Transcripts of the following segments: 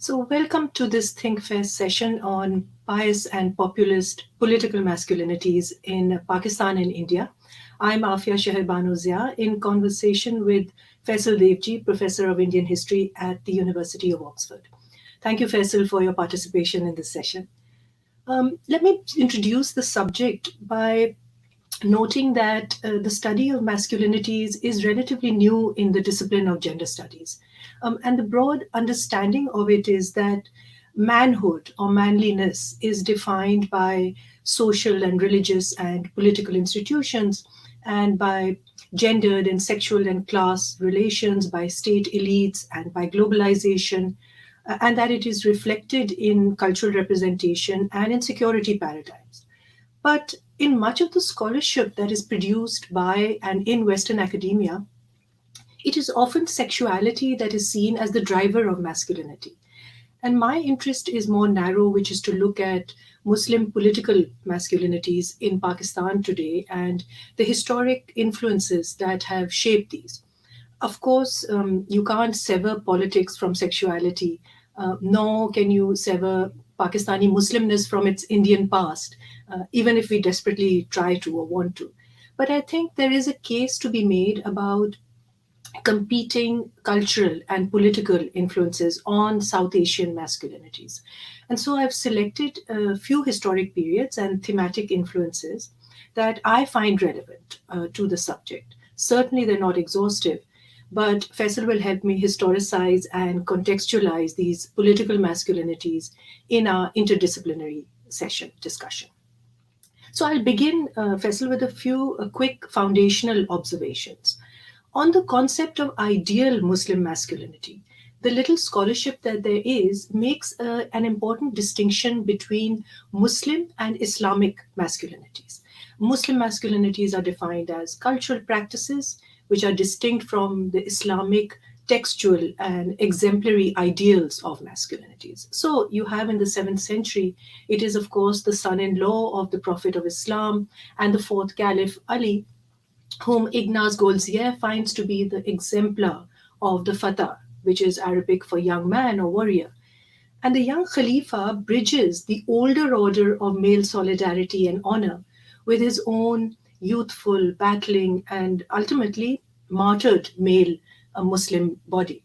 So, welcome to this ThinkFest session on Pious and Populist political masculinities in Pakistan and India. I'm Afia Zia in conversation with Faisal Devji, Professor of Indian History at the University of Oxford. Thank you, Faisal, for your participation in this session. Let me introduce the subject by noting that the study of masculinities is relatively new in the discipline of gender studies. And the broad understanding of it is that manhood or manliness is defined by social and religious and political institutions and by gendered and sexual and class relations, by state elites and by globalization, and that it is reflected in cultural representation and in security paradigms. But in much of the scholarship that is produced by and in Western academia, it is often sexuality that is seen as the driver of masculinity. And my interest is more narrow, which is to look at Muslim political masculinities in Pakistan today and the historic influences that have shaped these. Of course, you can't sever politics from sexuality, nor can you sever Pakistani Muslimness from its Indian past, even if we desperately try to or want to. But I think there is a case to be made about competing cultural and political influences on South Asian masculinities. And so I've selected a few historic periods and thematic influences that I find relevant to the subject. Certainly, they're not exhaustive, but Faisal will help me historicize and contextualize these political masculinities in our interdisciplinary session discussion. So I'll begin, Faisal, with a few quick foundational observations. On the concept of ideal Muslim masculinity, the little scholarship that there is makes an important distinction between Muslim and Islamic masculinities. Muslim masculinities are defined as cultural practices which are distinct from the Islamic textual and exemplary ideals of masculinities. So you have in the 7th century, it is of course the son-in-law of the Prophet of Islam and the fourth Caliph Ali, whom Ignaz Goldziher finds to be the exemplar of the Fatah, which is Arabic for young man or warrior. And the young Khalifa bridges the older order of male solidarity and honor with his own youthful, battling, and ultimately martyred male Muslim body.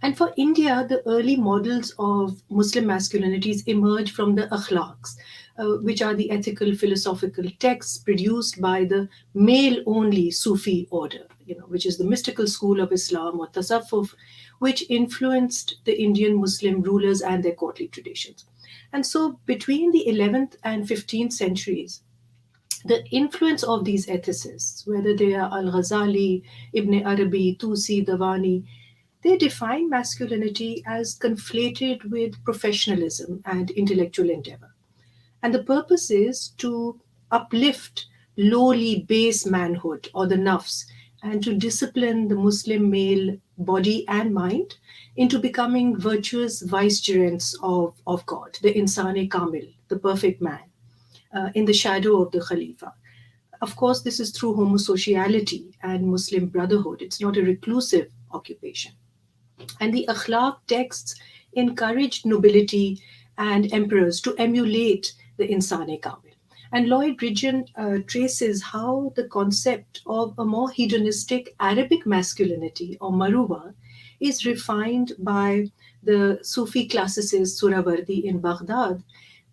And for India, the early models of Muslim masculinities emerge from the akhlaqs, which are the ethical philosophical texts produced by the male-only Sufi order, which is the mystical school of Islam or Tasawwuf, which influenced the Indian Muslim rulers and their courtly traditions. And so between the 11th and 15th centuries, the influence of these ethicists, whether they are Al-Ghazali, Ibn Arabi, Tusi, Davani, they define masculinity as conflated with professionalism and intellectual endeavor. And the purpose is to uplift lowly base manhood or the nafs and to discipline the Muslim male body and mind into becoming virtuous vicegerents of God, the Insane Kamil, the perfect man, in the shadow of the Khalifa. Of course, this is through homosociality and Muslim brotherhood. It's not a reclusive occupation. And the akhlaq texts encouraged nobility and emperors to emulate the Insane Kamil. And Lloyd Ridgen traces how the concept of a more hedonistic Arabic masculinity or maruwa is refined by the Sufi classicist Surawardi in Baghdad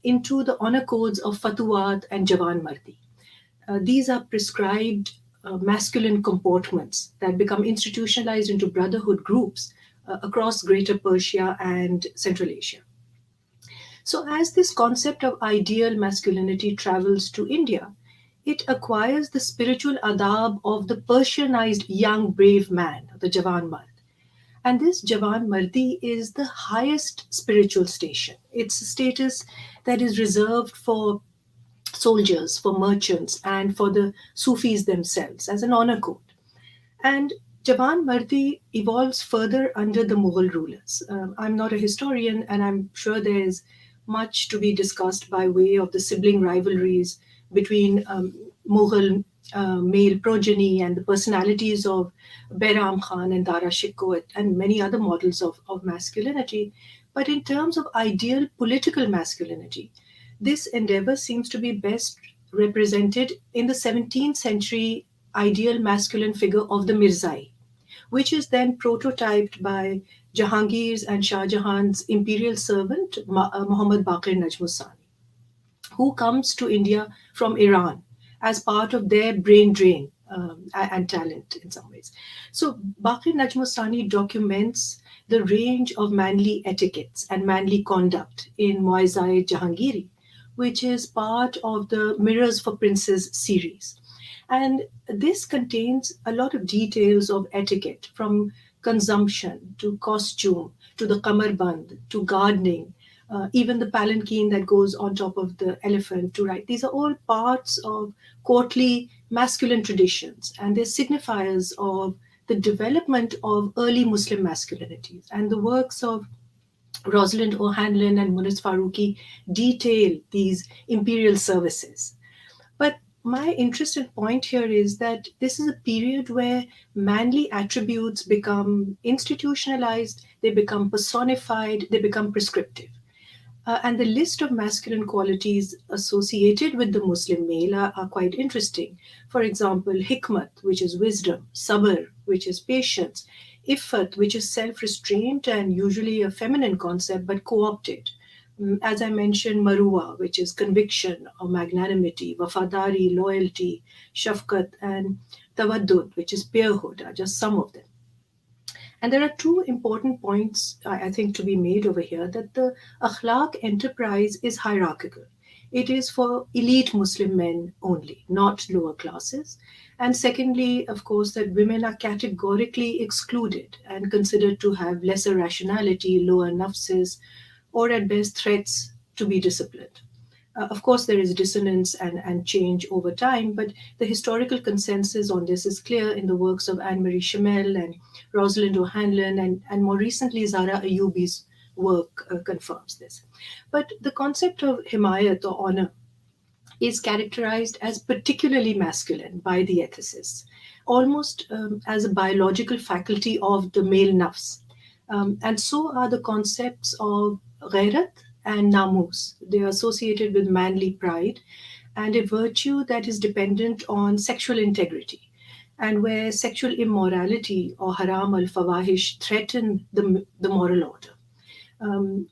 into the honor codes of Fatuwat and Jawan Mardi. These are prescribed masculine comportments that become institutionalized into brotherhood groups across Greater Persia and Central Asia. So, as this concept of ideal masculinity travels to India, it acquires the spiritual adab of the Persianized young brave man, the Jawan Mard. And this Jawan Mardi is the highest spiritual station. It's a status that is reserved for soldiers, for merchants, and for the Sufis themselves as an honor code. And Jawan Mardi evolves further under the Mughal rulers. I'm not a historian, and I'm sure there is much to be discussed by way of the sibling rivalries between Mughal male progeny and the personalities of Behram Khan and Dara Shikoh and many other models of masculinity. But in terms of ideal political masculinity, this endeavor seems to be best represented in the 17th century ideal masculine figure of the Mirzai, which is then prototyped by Jahangir's and Shah Jahan's imperial servant, Muhammad Baqir Najmussani, who comes to India from Iran as part of their brain drain and talent in some ways. So Baqir Najmussani documents the range of manly etiquettes and manly conduct in Muazzai Jahangiri, which is part of the Mirrors for Princes series. And this contains a lot of details of etiquette, from consumption to costume to the kamarband to gardening, even the palanquin that goes on top of the elephant to ride. These are all parts of courtly masculine traditions, and they're signifiers of the development of early Muslim masculinities. And the works of Rosalind O'Hanlon and Munis Farooqi detail these imperial services. But my interest and point here is that this is a period where manly attributes become institutionalized, they become personified, they become prescriptive. And the list of masculine qualities associated with the Muslim male are quite interesting. For example, hikmat, which is wisdom, sabr, which is patience, iffat, which is self restraint and usually a feminine concept but co opted. As I mentioned, Marua, which is conviction or magnanimity, Wafadari, loyalty, Shafkat, and Tawaddud, which is peerhood, are just some of them. And there are two important points, I think, to be made over here, that the akhlaq enterprise is hierarchical. It is for elite Muslim men only, not lower classes. And secondly, of course, that women are categorically excluded and considered to have lesser rationality, lower nafses, or at best threats to be disciplined. Of course, there is dissonance and change over time, but the historical consensus on this is clear in the works of Anne-Marie Schimmel and Rosalind O'Hanlon, and more recently, Zara Ayubi's work confirms this. But the concept of himayat or honor is characterized as particularly masculine by the ethicists, almost as a biological faculty of the male nafs. And so are the concepts of ghairat and namus. They are associated with manly pride and a virtue that is dependent on sexual integrity, and where sexual immorality or haram al fawahish threaten the moral order.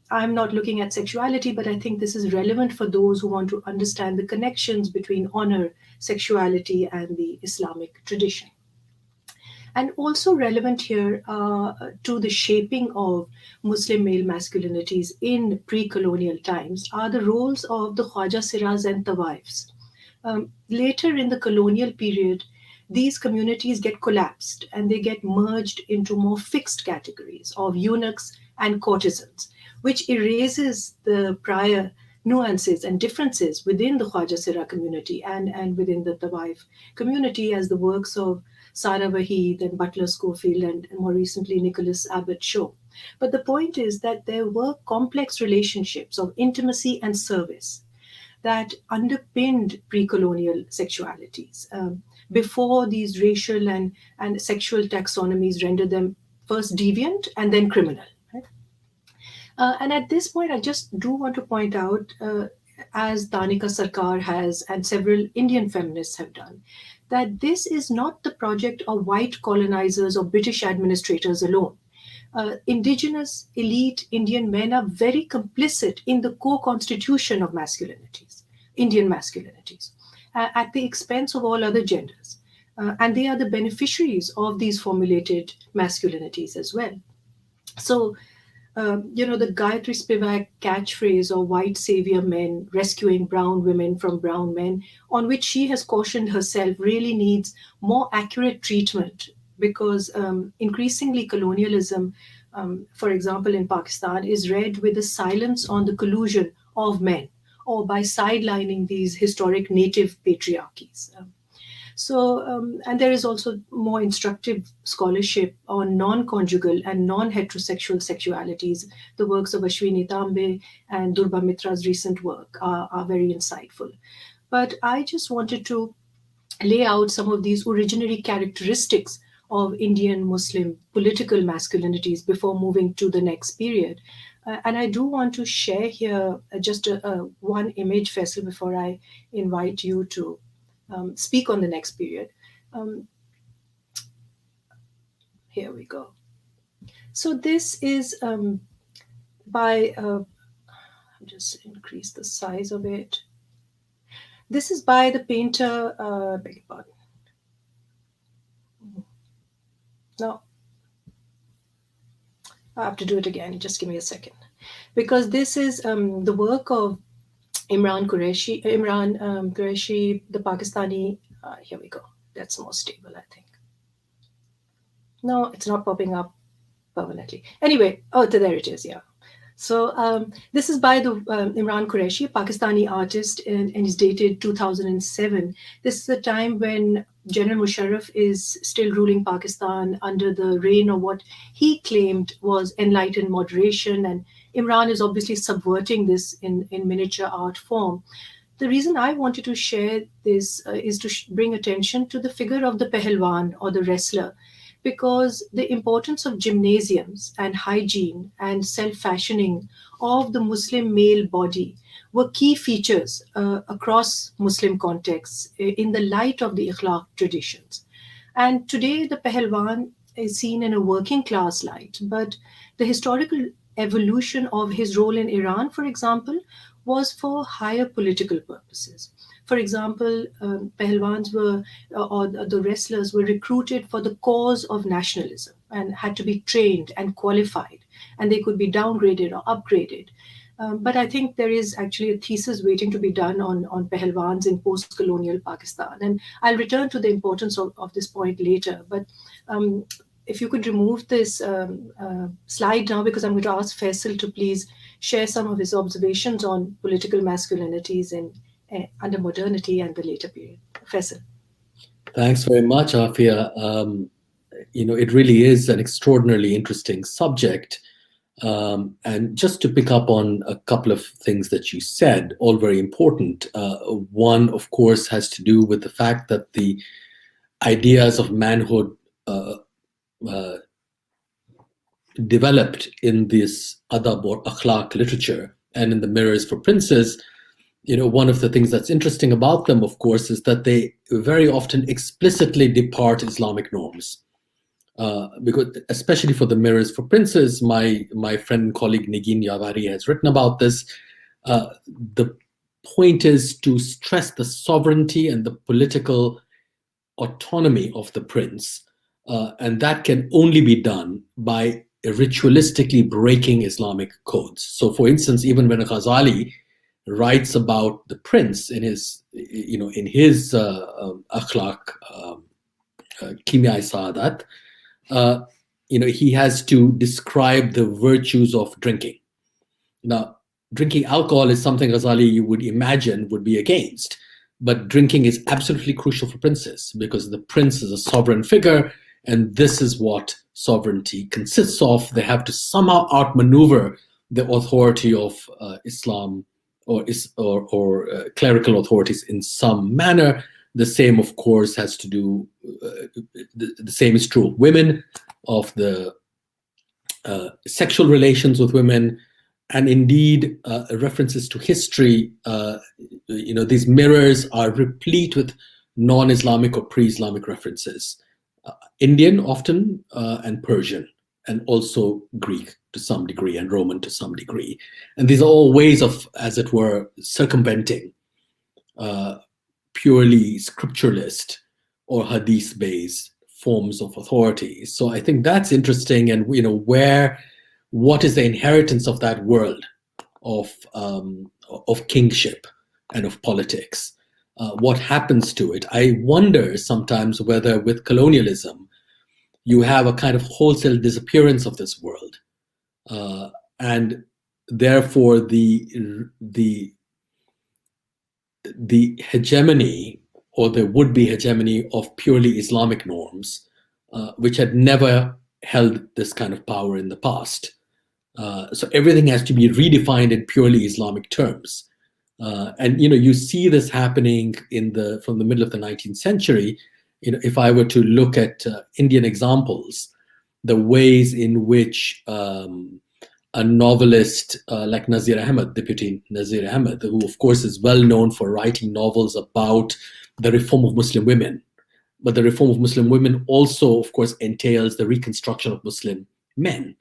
I'm not looking at sexuality, but I think this is relevant for those who want to understand the connections between honor, sexuality, and the Islamic tradition. And also relevant here to the shaping of Muslim male masculinities in pre-colonial times are the roles of the Khwaja Siras and Tawaifs. Later in the colonial period, these communities get collapsed and they get merged into more fixed categories of eunuchs and courtesans, which erases the prior nuances and differences within the Khwaja Sira community and within the Tawaif community, as the works of Sarah Wahid and Butler Schofield and more recently Nicholas Abbott show. But the point is that there were complex relationships of intimacy and service that underpinned pre-colonial sexualities before these racial and sexual taxonomies rendered them first deviant and then criminal. Right? And at this point, I just do want to point out, as Danika Sarkar has and several Indian feminists have done, that this is not the project of white colonizers or British administrators alone. Indigenous elite Indian men are very complicit in the co-constitution of masculinities, Indian masculinities, at the expense of all other genders. And they are the beneficiaries of these formulated masculinities as well. So, the Gayatri Spivak catchphrase of white savior men rescuing brown women from brown men, on which she has cautioned herself, really needs more accurate treatment because increasingly colonialism, for example, in Pakistan, is read with a silence on the collusion of men or by sidelining these historic native patriarchies. And there is also more instructive scholarship on non-conjugal and non-heterosexual sexualities. The works of Ashwini Tambe and Durba Mitra's recent work are very insightful. But I just wanted to lay out some of these originary characteristics of Indian Muslim political masculinities before moving to the next period. And I do want to share here just one image, Faisal, before I invite you to speak on the next period. Um, Here we go. So this is by, I'll just increase the size of it. This is by the painter, beg your pardon. No, I have to do it again. Just give me a second. Because this is the work of Imran Qureshi, the Pakistani. Here we go. That's more stable, I think. No, it's not popping up permanently. Anyway, oh, there it is, yeah. So this is by the Imran Qureshi, a Pakistani artist, and is dated 2007. This is the time when General Musharraf is still ruling Pakistan under the reign of what he claimed was enlightened moderation, and Imran is obviously subverting this in miniature art form. The reason I wanted to share this is to bring attention to the figure of the Pehelwan, or the wrestler, because the importance of gymnasiums and hygiene and self-fashioning of the Muslim male body were key features across Muslim contexts in the light of the Ikhlaq traditions. And today the Pehelwan is seen in a working class light, but the historical evolution of his role in Iran, for example, was for higher political purposes. For example, Pehlwans were, or the wrestlers were recruited for the cause of nationalism and had to be trained and qualified, and they could be downgraded or upgraded. But I think there is actually a thesis waiting to be done on Pehlwans in post-colonial Pakistan. And I'll return to the importance of this point later. But if you could remove this slide now, because I'm going to ask Faisal to please share some of his observations on political masculinities under modernity and the later period. Faisal. Thanks very much, Afiya. It really is an extraordinarily interesting subject. And just to pick up on a couple of things that you said, all very important. One, of course, has to do with the fact that the ideas of manhood developed in this adab or akhlaq literature and in the Mirrors for Princes. One of the things that's interesting about them, of course, is that they very often explicitly depart Islamic norms. Because especially for the Mirrors for Princes, my friend and colleague Negin Yavari has written about this. The point is to stress the sovereignty and the political autonomy of the prince. And that can only be done by ritualistically breaking Islamic codes. So for instance, even when Ghazali writes about the prince in his akhlaq, Kimya Saadat, he has to describe the virtues of drinking. Now, drinking alcohol is something Ghazali you would imagine would be against, but drinking is absolutely crucial for princes because the prince is a sovereign figure, and this is what sovereignty consists of. They have to somehow outmaneuver the authority of Islam or clerical authorities in some manner. The same, of course, has to do, the same is true of women, of the sexual relations with women, and indeed references to history. These mirrors are replete with non-Islamic or pre-Islamic references. Indian often, and Persian, and also Greek to some degree, and Roman to some degree. And these are all ways of, as it were, circumventing purely scripturalist or hadith-based forms of authority. So I think that's interesting, and what is the inheritance of that world of kingship and of politics? What happens to it? I wonder sometimes whether with colonialism you have a kind of wholesale disappearance of this world, and therefore the hegemony, or the would-be hegemony, of purely Islamic norms, which had never held this kind of power in the past. So everything has to be redefined in purely Islamic terms. And you see this happening from the middle of the 19th century. If I were to look at Indian examples, the ways in which a novelist like Nazir Ahmed, Deputy Nazir Ahmed, who of course is well known for writing novels about the reform of Muslim women, but the reform of Muslim women also, of course, entails the reconstruction of Muslim men.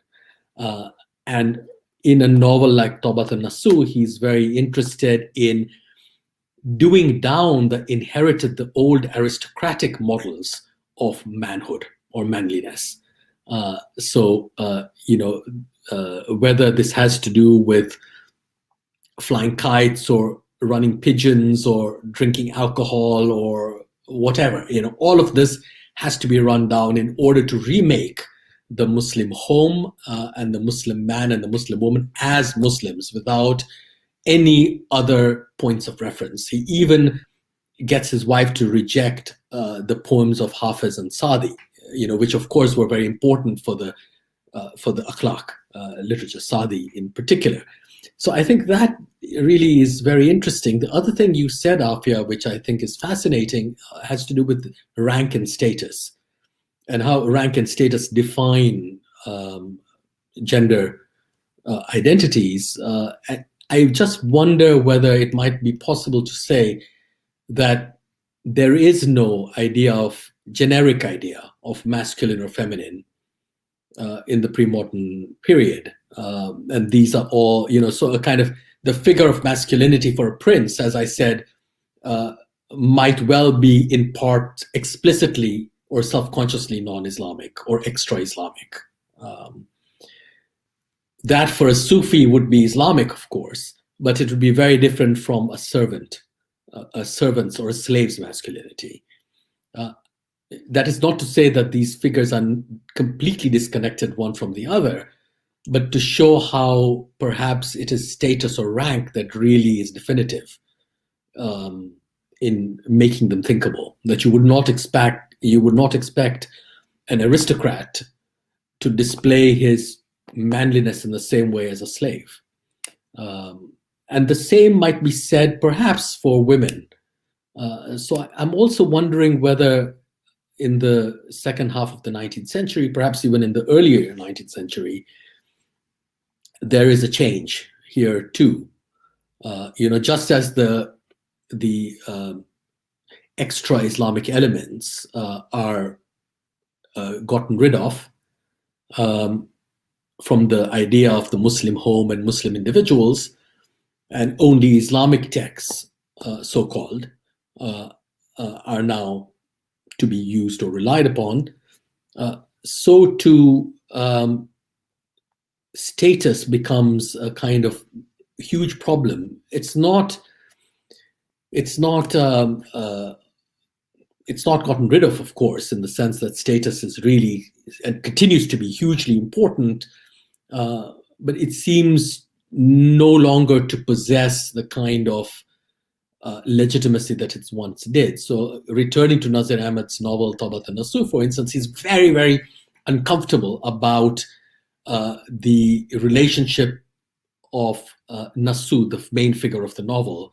And in a novel like Tawbat al-Nasu, he's very interested in doing down the old aristocratic models of manhood or manliness. Whether this has to do with flying kites or running pigeons or drinking alcohol or whatever, all of this has to be run down in order to remake the Muslim home and the Muslim man and the Muslim woman as Muslims without any other points of reference. He even gets his wife to reject the poems of Hafiz and Sadi, which of course were very important for the akhlaq literature, Sadi in particular. So I think that really is very interesting. The other thing you said, Afiya, which I think is fascinating, has to do with rank and status, and how rank and status define gender identities. I just wonder whether it might be possible to say that there is no generic idea of masculine or feminine in the pre-modern period. And these are all, so a kind of the figure of masculinity for a prince, as I said, might well be in part explicitly or self-consciously non-Islamic or extra-Islamic. That for a Sufi would be Islamic, of course, but it would be very different from a servant's or a slave's masculinity. That is not to say that these figures are completely disconnected one from the other, but to show how perhaps it is status or rank that really is definitive in making them thinkable. That you would not expect an aristocrat to display his manliness in the same way as a slave. And the same might be said perhaps for women. So I'm also wondering whether in the second half of the 19th century, perhaps even in the earlier 19th century, there is a change here too. Just as the extra Islamic elements are gotten rid of from the idea of the Muslim home and Muslim individuals, and only Islamic texts, so-called, are now to be used or relied upon, so too status becomes a kind of huge problem. It's not gotten rid of course, in the sense that status is really and continues to be hugely important, but it seems no longer to possess the kind of legitimacy that it once did. So returning to Nazir Ahmed's novel Tawbat al-Nasu, for instance, he's very, very uncomfortable about the relationship of Nasu, the main figure of the novel,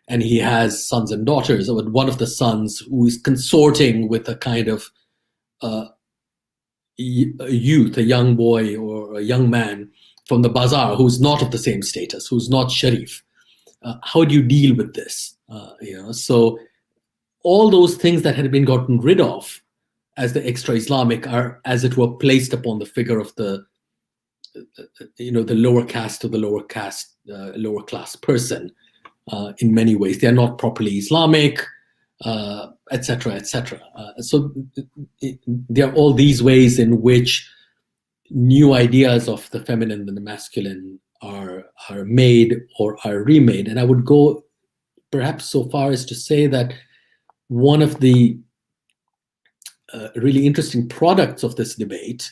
and he has sons and daughters. One of the sons who is consorting with a kind of a young boy or a young man from the bazaar who's not of the same status, who's not Sharif. How do you deal with this? So all those things that had been gotten rid of as the extra-Islamic are, as it were, placed upon the figure of the lower caste or the lower class person. In many ways, they are not properly Islamic, etc., etc. So there are all these ways in which new ideas of the feminine and the masculine are made or are remade. And I would go perhaps so far as to say that one of the really interesting products of this debate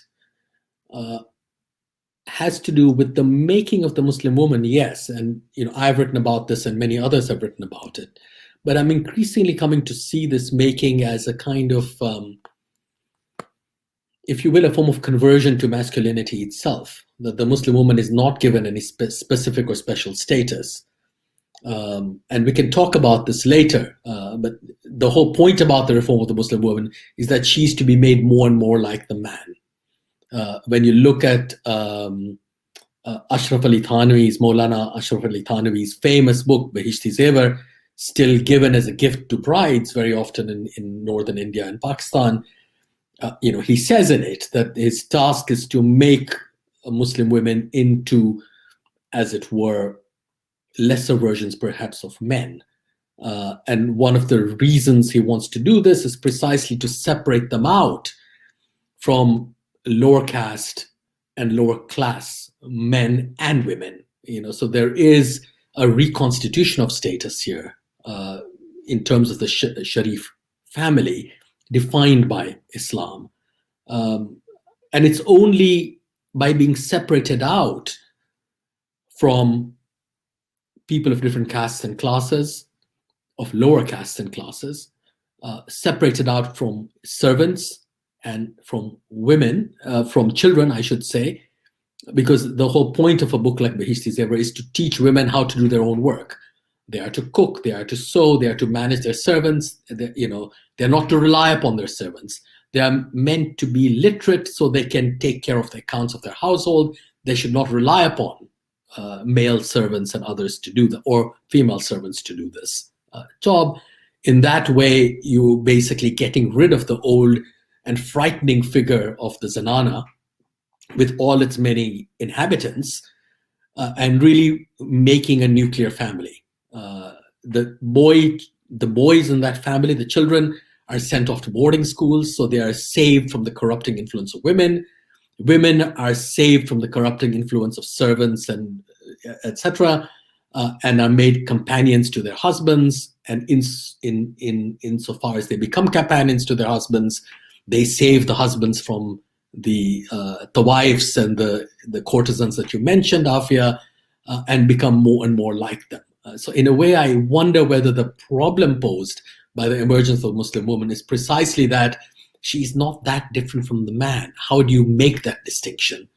has to do with the making of the Muslim woman, yes. And I've written about this and many others have written about it. But I'm increasingly coming to see this making as a kind of, if you will, a form of conversion to masculinity itself, that the Muslim woman is not given any specific or special status, And we can talk about this later. But the whole point about the reform of the Muslim woman is that she's to be made more and more like the man. When you look at Ashraf Ali Thanwi's, Maulana Ashraf Ali Thanwi's famous book, Behishti Zevar, still given as a gift to brides very often in northern India and Pakistan, he says in it that his task is to make Muslim women into, as it were, lesser versions perhaps of men. And one of the reasons he wants to do this is precisely to separate them out from lower caste and lower class men and women. So there is a reconstitution of status here in terms of the Sharif family defined by Islam. And it's only by being separated out from people of different castes and classes, of lower castes and classes, separated out from servants and from women, from children, I should say, because the whole point of a book like Behishti Zevar is to teach women how to do their own work. They are to cook, they are to sew, they are to manage their servants. They're not to rely upon their servants. They are meant to be literate so they can take care of the accounts of their household. They should not rely upon male servants and others to do that, or female servants to do this job. In that way, you're basically getting rid of the old and frightening figure of the Zanana with all its many inhabitants, and really making a nuclear family. The boys in that family, the children, are sent off to boarding schools, so they are saved from the corrupting influence of women. Women are saved from the corrupting influence of servants and etc., and are made companions to their husbands. And insofar as they become companions to their husbands, they save the husbands from the wives and the courtesans that you mentioned, Afiya, and become more and more like them. So in a way, I wonder whether the problem posed by the emergence of Muslim woman is precisely that she's not that different from the man. How do you make that distinction?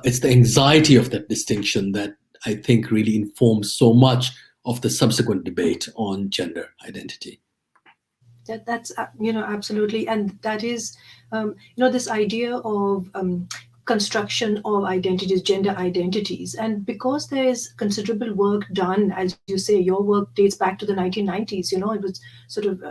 It's the anxiety of that distinction that I think really informs so much of the subsequent debate on gender identity. That's absolutely, and that is this idea of construction of identities, gender identities. And because there is considerable work done, as you say, your work dates back to the 1990s, it was sort of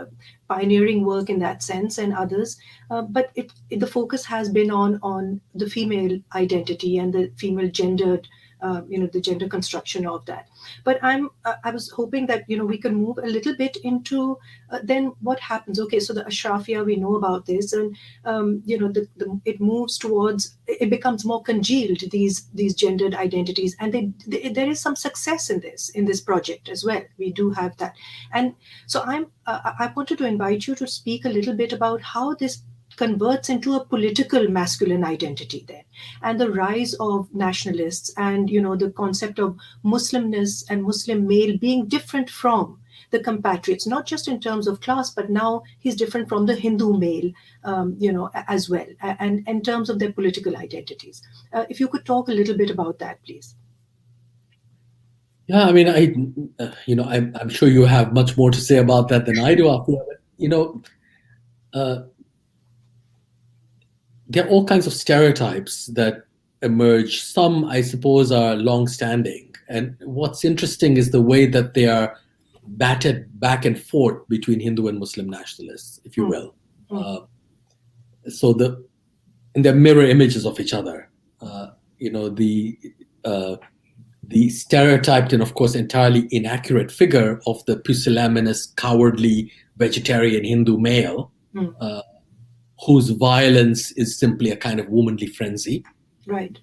pioneering work in that sense, and others, but the focus has been on the female identity and the female gendered the gender construction of that. But I was hoping that we can move a little bit into then what happens. Okay, so the Ashrafia, we know about this, and it moves towards, it becomes more congealed, these gendered identities, and there is some success in this project as well. We do have that, and so I wanted to invite you to speak a little bit about how this converts into a political masculine identity then, and the rise of nationalists, and the concept of Muslimness and Muslim male being different from the compatriots, not just in terms of class, but now he's different from the Hindu male, as well, and in terms of their political identities. If you could talk a little bit about that, please. Yeah, I mean, I'm sure you have much more to say about that than I do, Afiya. There are all kinds of stereotypes that emerge. Some, I suppose, are long-standing. And what's interesting is the way that they are batted back and forth between Hindu and Muslim nationalists, if you will. And they're mirror images of each other. The stereotyped and, of course, entirely inaccurate figure of the pusillanimous, cowardly, vegetarian Hindu male, whose violence is simply a kind of womanly frenzy. Right.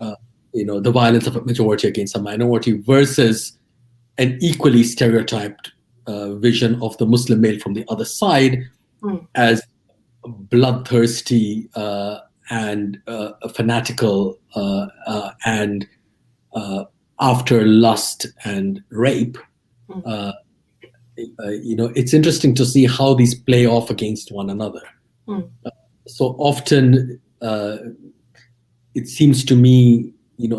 The violence of a majority against a minority, versus an equally stereotyped vision of the Muslim male from the other side as bloodthirsty and fanatical and after lust and rape. It's interesting to see how these play off against one another. So often, it seems to me,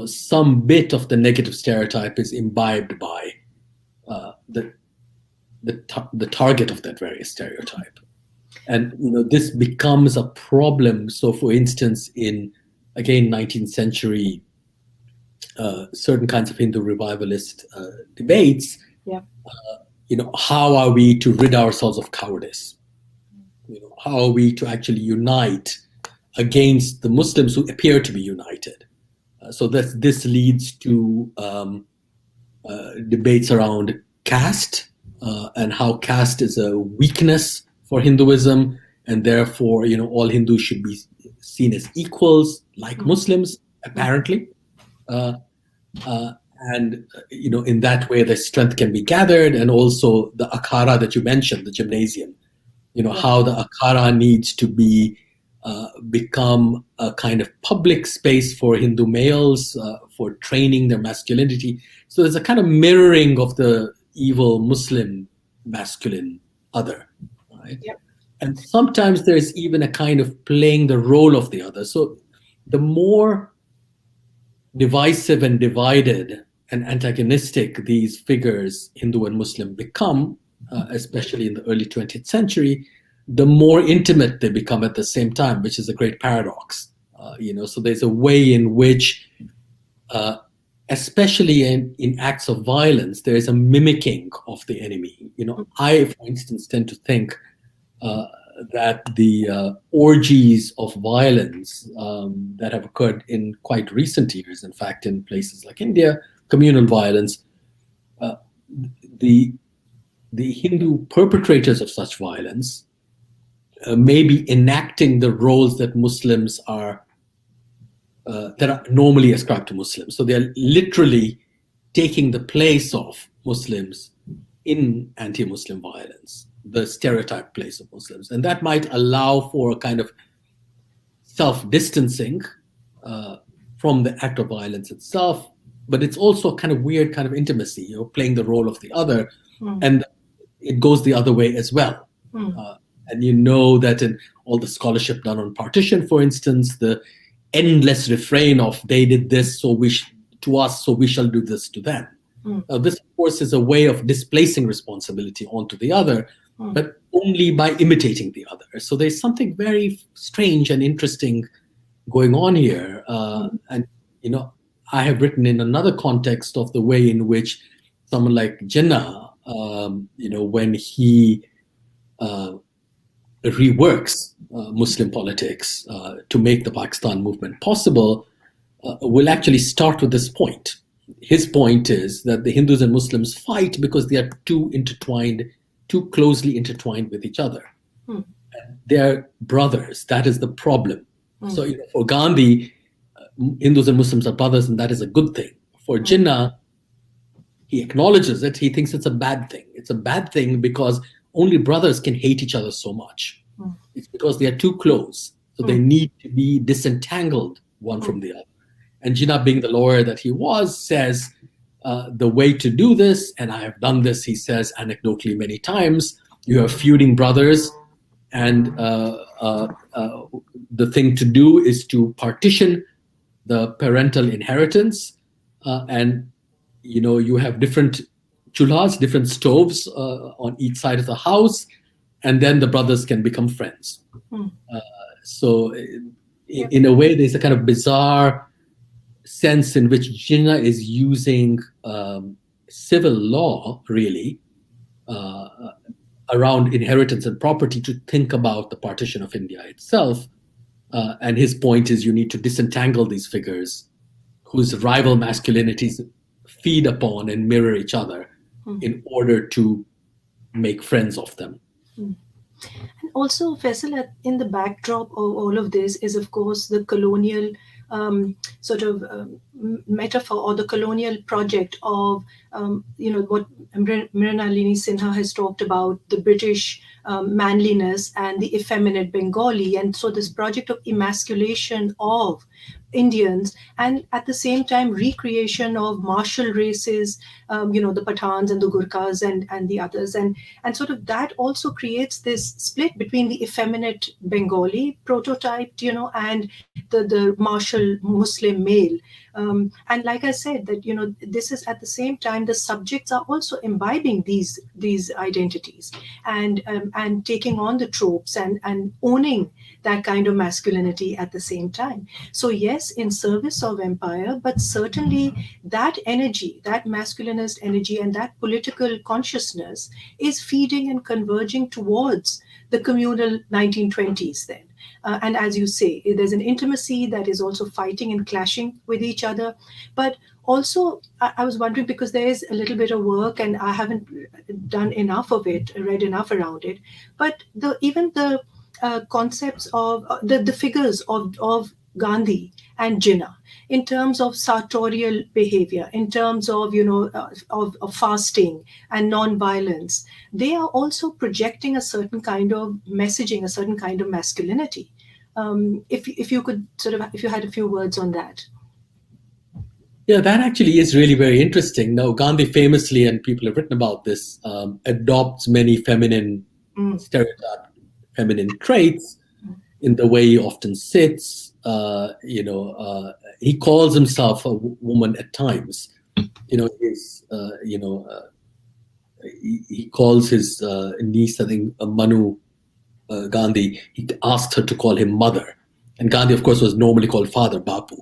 some bit of the negative stereotype is imbibed by the target of that very stereotype. And this becomes a problem. So, for instance, in again 19th century, certain kinds of Hindu revivalist debates, Yeah. How are we to rid ourselves of cowardice? How are we to actually unite against the Muslims who appear to be united? So that this leads to debates around caste and how caste is a weakness for Hinduism, and therefore, all Hindus should be seen as equals, like Muslims, apparently. And in that way, the strength can be gathered, and also the akhara that you mentioned, the gymnasium. How the akhara needs to be become a kind of public space for Hindu males for training their masculinity. So there's a kind of mirroring of the evil Muslim masculine other, right? Yep. And sometimes there's even a kind of playing the role of the other. So the more divisive and divided and antagonistic these figures, Hindu and Muslim, become, especially in the early 20th century, the more intimate they become at the same time, which is a great paradox. So there's a way in which, especially in acts of violence, there is a mimicking of the enemy. I, for instance, tend to think that the orgies of violence that have occurred in quite recent years, in fact, in places like India, communal violence, the Hindu perpetrators of such violence may be enacting the roles that Muslims are that are normally ascribed to Muslims. So they're literally taking the place of Muslims in anti-Muslim violence, the stereotype place of Muslims. And that might allow for a kind of self-distancing from the act of violence itself, but it's also a kind of weird kind of intimacy, playing the role of the other. And it goes the other way as well. And that in all the scholarship done on partition, for instance, the endless refrain of they did this to us, so we shall do this to them. This, of course, is a way of displacing responsibility onto the other, but only by imitating the other. So there's something very strange and interesting going on here. And, I have written in another context of the way in which someone like Jinnah, when he reworks Muslim politics to make the Pakistan movement possible, will actually start with this point. His point is that the Hindus and Muslims fight because they are too closely intertwined with each other. They're brothers. That is the problem. So for Gandhi, Hindus and Muslims are brothers, and that is a good thing. For Jinnah, he acknowledges it. He thinks it's a bad thing. It's a bad thing because only brothers can hate each other so much. It's because they are too close. So they need to be disentangled one from the other. And Jinnah, being the lawyer that he was, says the way to do this, and I have done this, he says anecdotally many times, you have feuding brothers, and the thing to do is to partition the parental inheritance, and you have different chulhas, different stoves on each side of the house, and then the brothers can become friends. So in a way, there's a kind of bizarre sense in which Jinnah is using civil law, really, around inheritance and property to think about the partition of India itself. And his point is you need to disentangle these figures whose rival masculinities feed upon and mirror each other in order to make friends of them. And also, Faisal, in the backdrop of all of this is, of course, the colonial metaphor, or the colonial project of, what Mrinalini Sinha has talked about, the British manliness and the effeminate Bengali. And so this project of emasculation of Indians, and at the same time recreation of martial races, the Pathans and the Gurkhas and the others, and sort of that also creates this split between the effeminate Bengali prototype, and the martial Muslim male. And like I said, that this is at the same time the subjects are also imbibing these identities, and taking on the tropes and owning that kind of masculinity at the same time. So yes, in service of empire, but certainly that energy, that masculinist energy, and that political consciousness is feeding and converging towards the communal 1920s then. And as you say, there's an intimacy that is also fighting and clashing with each other. But also, I was wondering, because there is a little bit of work, and I haven't done enough of it, read enough around it. But even the concepts of the figures of Gandhi and Jinnah in terms of sartorial behavior, in terms of of fasting and non-violence, they are also projecting a certain kind of messaging, a certain kind of masculinity. If you could if you had a few words on that. Yeah, that actually is really very interesting. Now, Gandhi famously, and people have written about this, adopts many feminine stereotypes, feminine traits in the way he often sits. He calls himself a woman at times. He calls his niece, I think, Manu Gandhi. He asked her to call him mother, and Gandhi, of course, was normally called father, Bapu,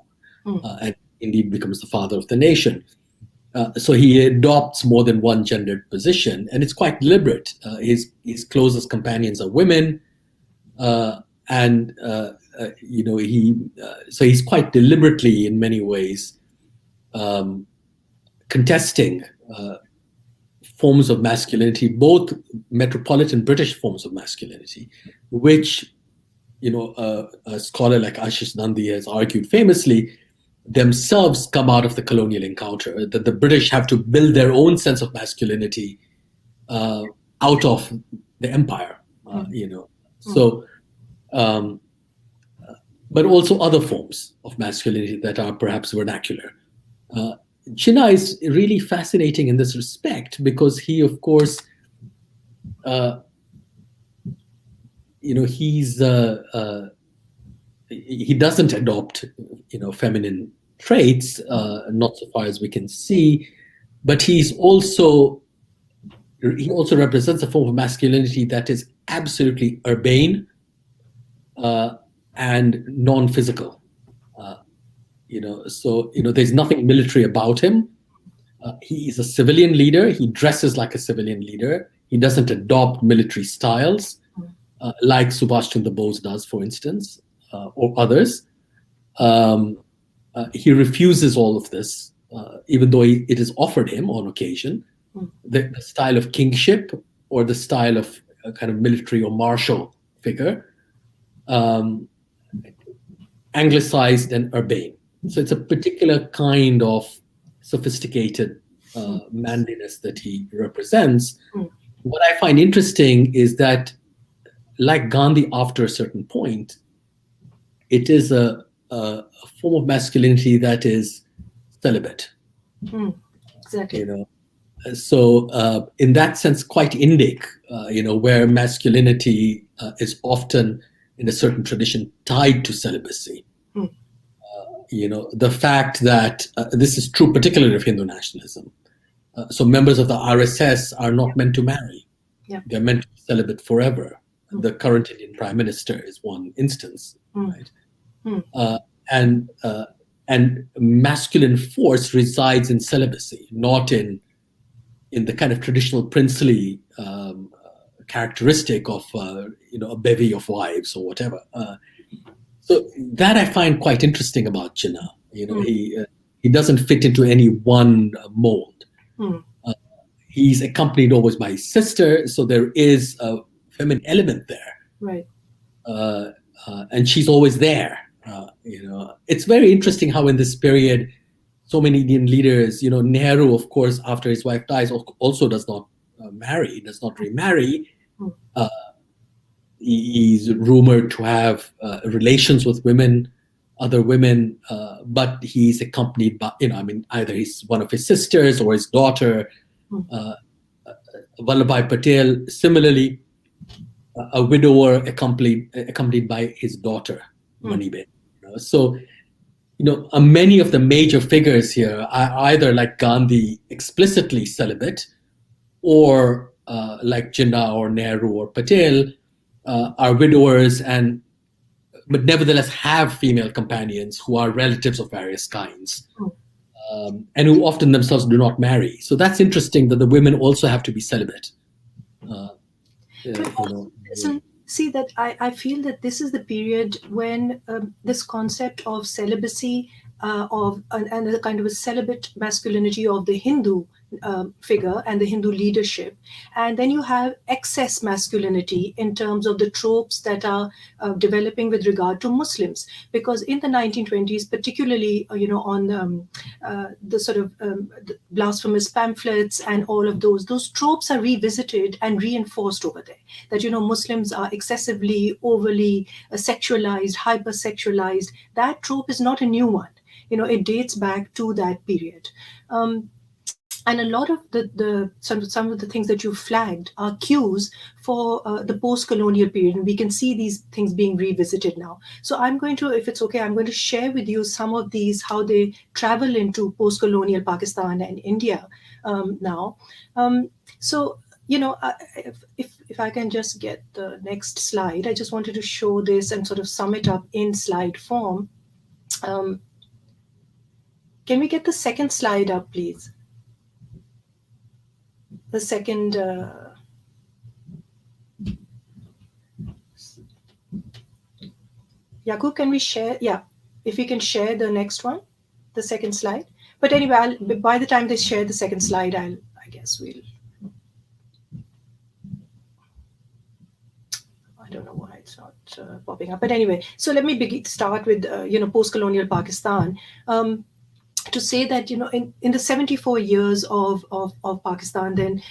and indeed becomes the father of the nation. So he adopts more than one gendered position, and it's quite deliberate. His closest companions are women. So he's quite deliberately, in many ways, contesting forms of masculinity, both metropolitan British forms of masculinity, which, a scholar like Ashish Nandi has argued famously, themselves come out of the colonial encounter, that the British have to build their own sense of masculinity out of the empire, So, but also other forms of masculinity that are perhaps vernacular. Jinnah is really fascinating in this respect because he, of course, he doesn't adopt, feminine traits, not so far as we can see, but he also represents a form of masculinity that is absolutely urbane and non-physical. There's nothing military about him. He is a civilian leader. He dresses like a civilian leader. He doesn't adopt military styles like Subhash Chandra Bose does, for instance, or others. He refuses all of this, even though it is offered him on occasion. The style of kingship or the style of a kind of military or martial figure, anglicized and urbane. So it's a particular kind of sophisticated manliness that he represents. What I find interesting is that, like Gandhi, after a certain point, it is a form of masculinity that is celibate. Exactly. So in that sense, quite Indic, where masculinity is often, in a certain tradition, tied to celibacy. The fact that this is true, particularly of Hindu nationalism. So members of the RSS are not meant to marry. Yeah. They're meant to be celibate forever. The current Indian Prime Minister is one instance, right? And masculine force resides in celibacy, not in the kind of traditional princely characteristic of a bevy of wives or whatever. So that I find quite interesting about Jinnah. He doesn't fit into any one mold. He's accompanied always by his sister, so there is a feminine element there. Right. And she's always there. It's very interesting how in this period, so many Indian leaders, Nehru, of course, after his wife dies, also does not marry, does not remarry. He's rumored to have relations with women other women, but he's accompanied by, either he's one of his sisters or his daughter, Vallabhbhai Patel. Similarly, a widower accompanied by his daughter, Maniben. So, many of the major figures here are either like Gandhi, explicitly celibate, or like Jinnah or Nehru or Patel, are widowers but nevertheless have female companions who are relatives of various kinds, and who often themselves do not marry. So that's interesting that the women also have to be celibate. See that I feel that this is the period when this concept of celibacy and the kind of a celibate masculinity of the Hindu figure and the Hindu leadership, and then you have excess masculinity in terms of the tropes that are developing with regard to Muslims, because in the 1920s, particularly on the sort of the blasphemous pamphlets and all of those tropes are revisited and reinforced over there, that Muslims are excessively, overly sexualized, hypersexualized. That trope is not a new one. It dates back to that period. And a lot of some of the things that you flagged are cues for the post-colonial period, and we can see these things being revisited now. So I'm going to, if it's okay, I'm going to share with you some of these, how they travel into post-colonial Pakistan and India now. So, if I can just get the next slide, I just wanted to show this and sort of sum it up in slide form. Can we get the second slide up, please? The second, Yaqub, can we share? Yeah, if we can share the next one, the second slide. But anyway, by the time they share the second slide, I guess we'll. I don't know why it's not popping up. But anyway, so let me start with post-colonial Pakistan. To say that in the 74 years of Pakistan, then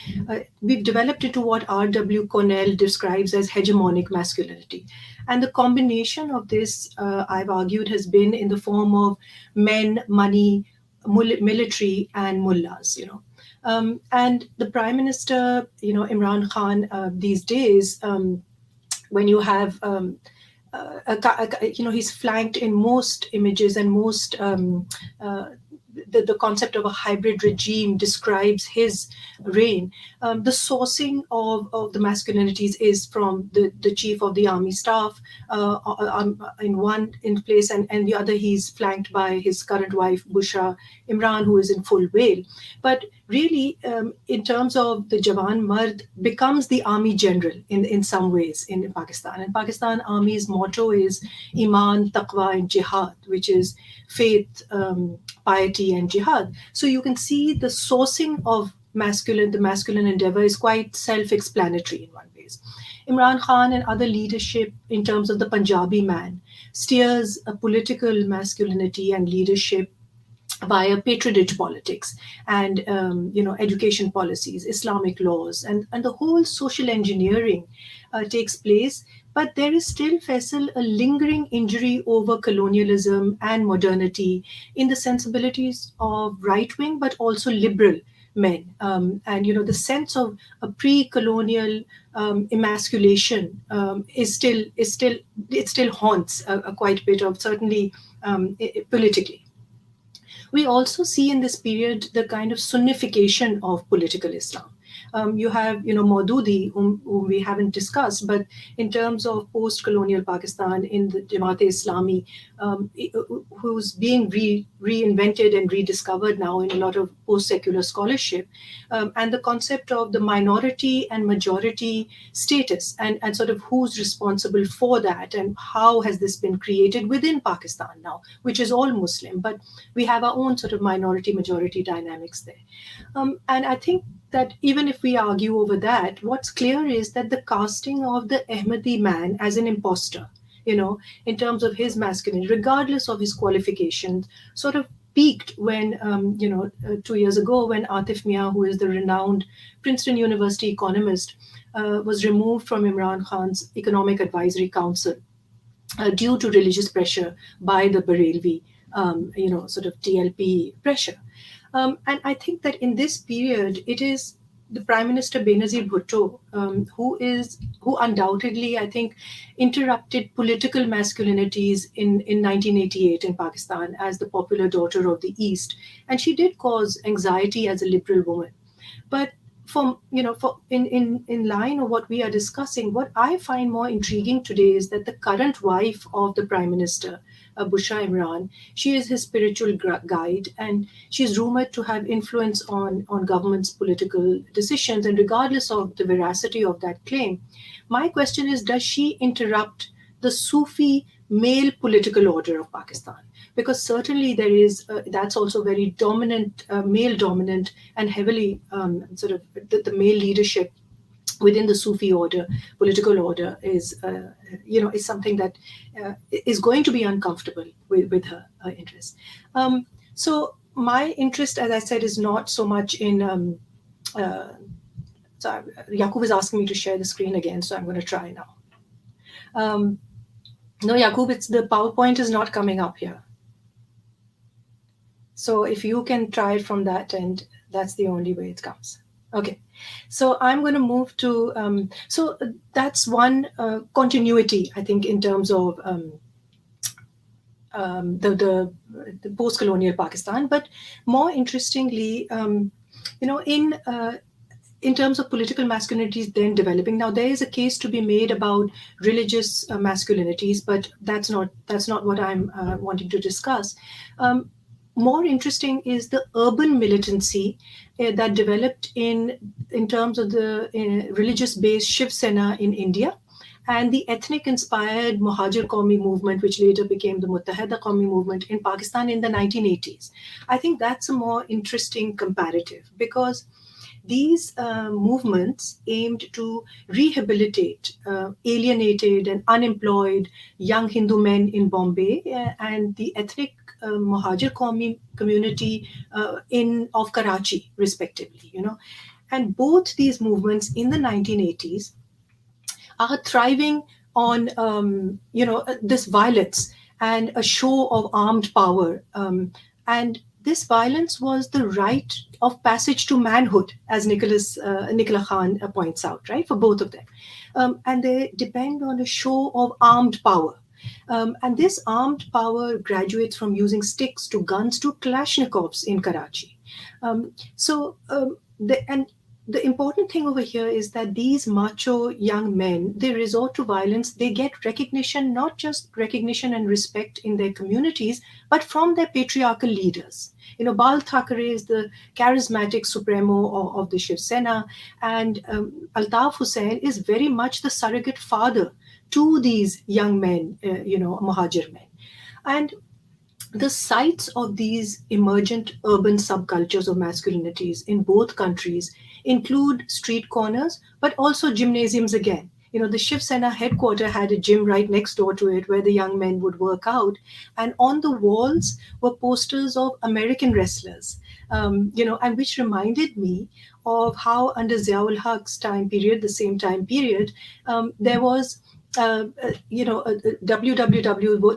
we've developed into what R.W. Cornell describes as hegemonic masculinity, and the combination of this, I've argued, has been in the form of men, money, military, and mullahs. And the Prime Minister, Imran Khan, these days, when you have he's flanked in most images and most the concept of a hybrid regime describes his reign. The sourcing of the masculinities is from the chief of the army staff in place, and the other he's flanked by his current wife Bushra Imran, who is in full veil. But really, in terms of the Jawan Mard, becomes the army general in some ways in Pakistan. And Pakistan Army's motto is Iman, Taqwa, and Jihad, which is faith, piety, and jihad. So you can see the sourcing of the masculine endeavor is quite self-explanatory in one way. Imran Khan and other leadership in terms of the Punjabi man steers a political masculinity and leadership via patronage politics and education policies, Islamic laws, and the whole social engineering takes place. But there is still, Faisal, a lingering injury over colonialism and modernity in the sensibilities of right-wing but also liberal men, and the sense of a pre-colonial emasculation it still haunts quite a bit of, certainly politically. We also see in this period the kind of Sunnification of political Islam. You have, Maududi, whom we haven't discussed, but in terms of post-colonial Pakistan in the Jamaat-e-Islami, who's being reinvented and rediscovered now in a lot of post-secular scholarship, and the concept of the minority and majority status and sort of who's responsible for that and how has this been created within Pakistan now, which is all Muslim, but we have our own sort of minority-majority dynamics there. And I think that even if we argue over that, what's clear is that the casting of the Ahmadi man as an imposter, in terms of his masculinity, regardless of his qualifications, sort of peaked when, 2 years ago, when Atif Mia, who is the renowned Princeton University economist, was removed from Imran Khan's Economic Advisory Council due to religious pressure by the Barelvi, sort of TLP pressure. And I think that in this period, it is the Prime Minister Benazir Bhutto who undoubtedly, I think, interrupted political masculinities in 1988 in Pakistan as the popular daughter of the East, and she did cause anxiety as a liberal woman. But for in line of what we are discussing, what I find more intriguing today is that the current wife of the Prime Minister, Bushra Imran, she is his spiritual guide, and she's rumored to have influence on government's political decisions. And regardless of the veracity of that claim, my question is, does she interrupt the Sufi male political order of Pakistan? Because certainly there is that's also very dominant, male dominant, and heavily sort of the male leadership within the Sufi order, political order, is something that is going to be uncomfortable with her interest. So my interest, as I said, is not so much in. So Yaqub is asking me to share the screen again, so I'm going to try now. No, Yaqub, the PowerPoint is not coming up here. So if you can try it from that end, that's the only way it comes. Okay, so I'm going to move to, so that's one continuity, I think, in terms of the post-colonial Pakistan. But more interestingly, in terms of political masculinities then developing, now there is a case to be made about religious masculinities, but that's not what I'm wanting to discuss. More interesting is the urban militancy that developed in terms of the religious-based Shiv Sena in India, and the ethnic-inspired Muhajir Qawmi movement, which later became the Muttahida Qawmi movement in Pakistan in the 1980s. I think that's a more interesting comparative, because these movements aimed to rehabilitate alienated and unemployed young Hindu men in Bombay and the ethnic Muhajir Qawmi community of Karachi, respectively. And both these movements in the 1980s are thriving on this violence and a show of armed power, and this violence was the rite of passage to manhood, as Nicola Khan points out, right, for both of them. And they depend on a show of armed power. And this armed power graduates from using sticks to guns to Kalashnikovs in Karachi. The important thing over here is that these macho young men, they resort to violence, they get recognition, not just recognition and respect in their communities, but from their patriarchal leaders. Bal Thackeray is the charismatic supremo of the Shiv Sena, and Altaf Hussain is very much the surrogate father to these young men, Muhajir men. And the sites of these emergent urban subcultures of masculinities in both countries include street corners, but also gymnasiums again. The Shiv Sena headquarters had a gym right next door to it where the young men would work out. And on the walls were posters of American wrestlers, and which reminded me of how under Ziaul Haq's time period, the same time period, there was WWW,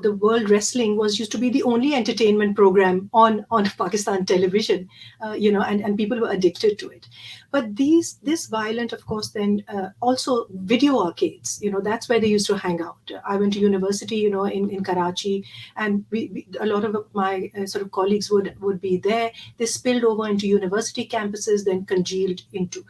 the World Wrestling, used to be the only entertainment program on Pakistan television, and people were addicted to it. But this violent, of course, then also video arcades, that's where they used to hang out. I went to university, in Karachi, and a lot of my sort of colleagues would be there. They spilled over into university campuses, then congealed into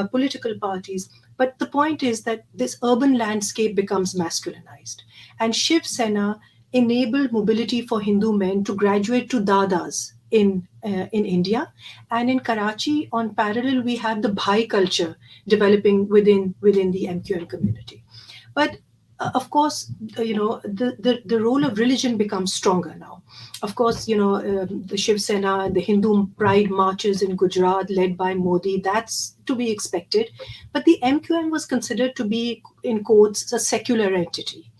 political parties. But the point is that this urban landscape becomes masculinized. And Shiv Sena enabled mobility for Hindu men to graduate to dadas in India. And in Karachi, on parallel, we have the Bhai culture developing within the MQM community. But of course, the role of religion becomes stronger now. Of course, the Shiv Sena, the Hindu pride marches in Gujarat led by Modi, that's to be expected. But the MQM was considered to be, in quotes, a secular entity.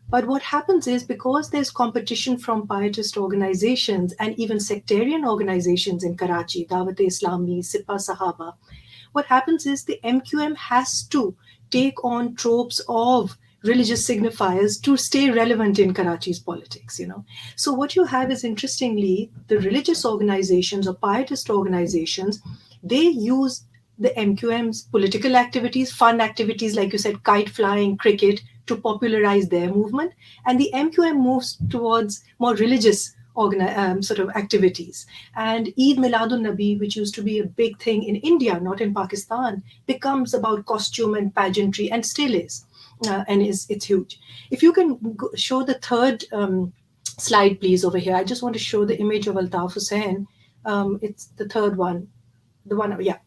But what happens is, because there's competition from pietist organizations and even sectarian organizations in Karachi, Dawat-e-Islami, Sipah Sahaba, what happens is the MQM has to take on tropes of religious signifiers to stay relevant in Karachi's politics, you know. So what you have is, interestingly, the religious organizations or pietist organizations, they use the MQM's political activities, fun activities, like you said, kite flying, cricket, to popularize their movement. And the MQM moves towards more religious sort of activities. And Eid Miladun Nabi, which used to be a big thing in India, not in Pakistan, becomes about costume and pageantry, and still is. And it's huge. If you can show the third slide, please, over here. I just want to show the image of Altaf Hussain. It's the third one. The one, yeah.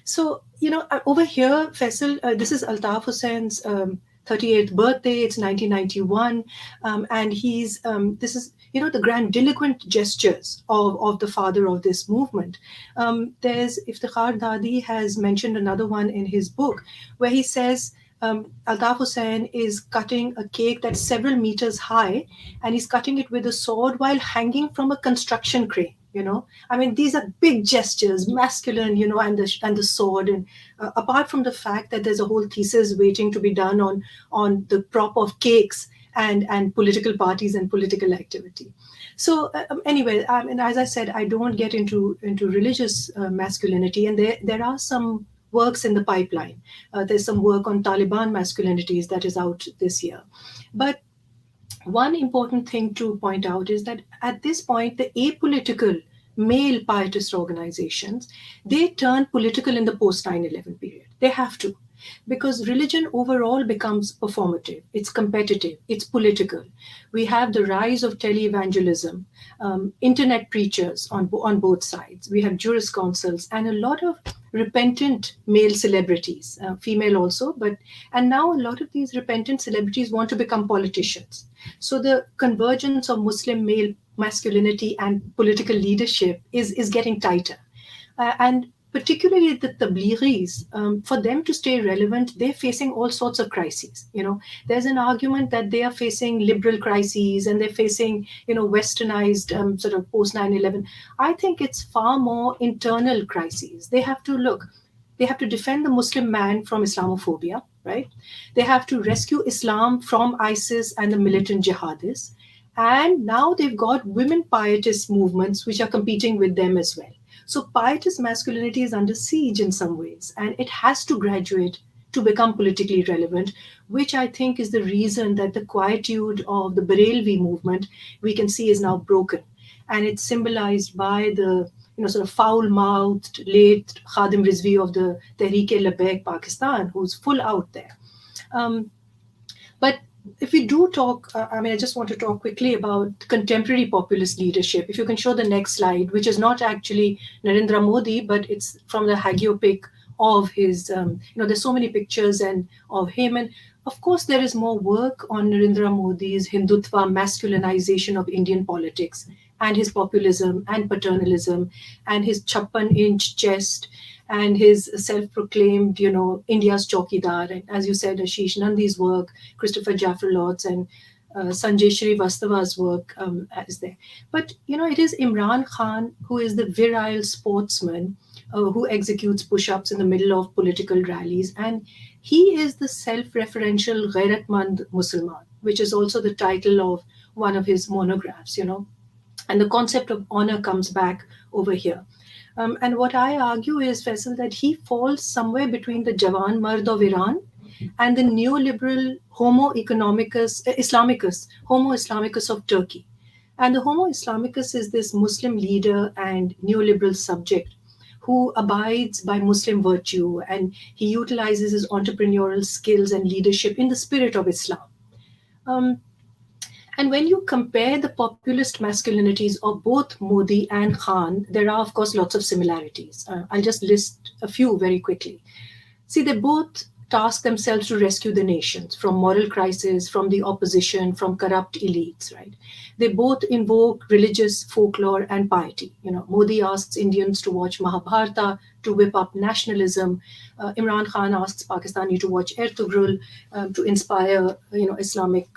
So, you know, over here, Faisal, this is Altaf Hussain's 38th birthday. It's 1991. And he's, this is, you know, the grandiloquent gestures of the father of this movement. There's, Iftikhar Dadi has mentioned another one in his book where he says, Altaf Hussain is cutting a cake that's several meters high, and he's cutting it with a sword while hanging from a construction crane. You know, I mean, these are big gestures, masculine, you know, and the sword. And apart from the fact that there's a whole thesis waiting to be done on the prop of cakes and political parties and political activity. So anyway, and as I said, I don't get into religious masculinity, and there are some works in the pipeline. There's some work on Taliban masculinities that is out this year. But one important thing to point out is that at this point, the apolitical male pietist organizations, they turn political in the post 9/11 period. They have to, because religion overall becomes performative, it's competitive, it's political. We have the rise of televangelism, internet preachers on both sides. We have jurisconsults and a lot of repentant male celebrities, female also, and now a lot of these repentant celebrities want to become politicians. So the convergence of Muslim male masculinity and political leadership is getting tighter. And particularly the Tablighi's, for them to stay relevant, they're facing all sorts of crises. You know, there's an argument that they are facing liberal crises and they're facing, you know, westernized sort of post 9/11. I think it's far more internal crises. They have to defend the Muslim man from Islamophobia, right? They have to rescue Islam from ISIS and the militant jihadists. And now they've got women pietist movements which are competing with them as well. So pietist masculinity is under siege in some ways, and it has to graduate to become politically relevant, which I think is the reason that the quietude of the Barelvi movement we can see is now broken. And it's symbolized by the, you know, sort of foul-mouthed late Khadim Rizvi of the Tehreek-e-Labbaik Pakistan, who's full out there. But if we do talk, I just want to talk quickly about contemporary populist leadership. If you can show the next slide, which is not actually Narendra Modi, but it's from the hagiography of his, there's so many pictures and of him. And of course, there is more work on Narendra Modi's Hindutva masculinization of Indian politics and his populism and paternalism and his 56-inch chest and his self-proclaimed, India's Chowkidar. And as you said, Ashish Nandi's work, Christopher Jaffer-Lotz and Sanjay Shrivastava's work is there. But, it is Imran Khan who is the virile sportsman who executes push-ups in the middle of political rallies. And he is the self-referential Ghairatmand Musliman, which is also the title of one of his monographs, And the concept of honor comes back over here. And what I argue is, Faisal, that he falls somewhere between the Jawan Mard of Iran and the neoliberal Homo Islamicus of Turkey. And the Homo Islamicus is this Muslim leader and neoliberal subject who abides by Muslim virtue, and he utilizes his entrepreneurial skills and leadership in the spirit of Islam. And when you compare the populist masculinities of both Modi and Khan, there are, of course, lots of similarities. I'll just list a few very quickly. See, they both task themselves to rescue the nations from moral crisis, from the opposition, from corrupt elites, right? They both invoke religious folklore and piety. Modi asks Indians to watch Mahabharata to whip up nationalism. Imran Khan asks Pakistani to watch Ertugrul to inspire, Islamic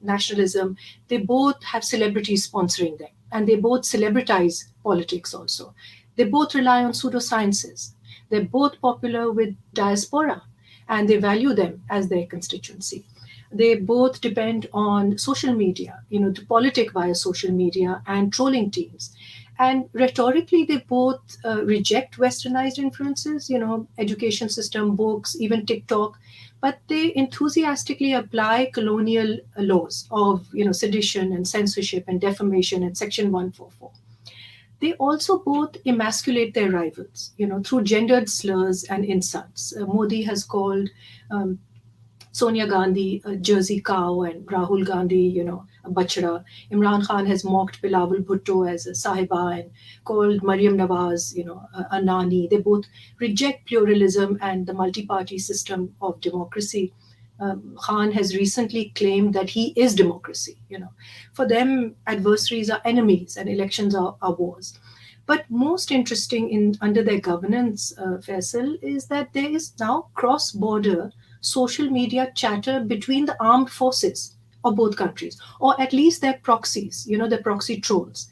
nationalism. They both have celebrities sponsoring them, and they both celebritize politics also. They both rely on pseudosciences. They're both popular with diaspora, and they value them as their constituency. They both depend on social media, to politic via social media and trolling teams. And rhetorically, they both reject westernized influences, education system, books, even TikTok, but they enthusiastically apply colonial laws of, sedition and censorship and defamation and Section 144. They also both emasculate their rivals, through gendered slurs and insults. Modi has called um, Sonia Gandhi a Jersey cow and Rahul Gandhi, a bachra. Imran Khan has mocked Bilawal Bhutto as a sahiba and called Maryam Nawaz, a nani. They both reject pluralism and the multi-party system of democracy. Khan has recently claimed that he is democracy. For them, adversaries are enemies and elections are wars. But most interesting in under their governance, Faisal, is that there is now cross-border social media chatter between the armed forces of both countries, or at least their proxies, their proxy trolls.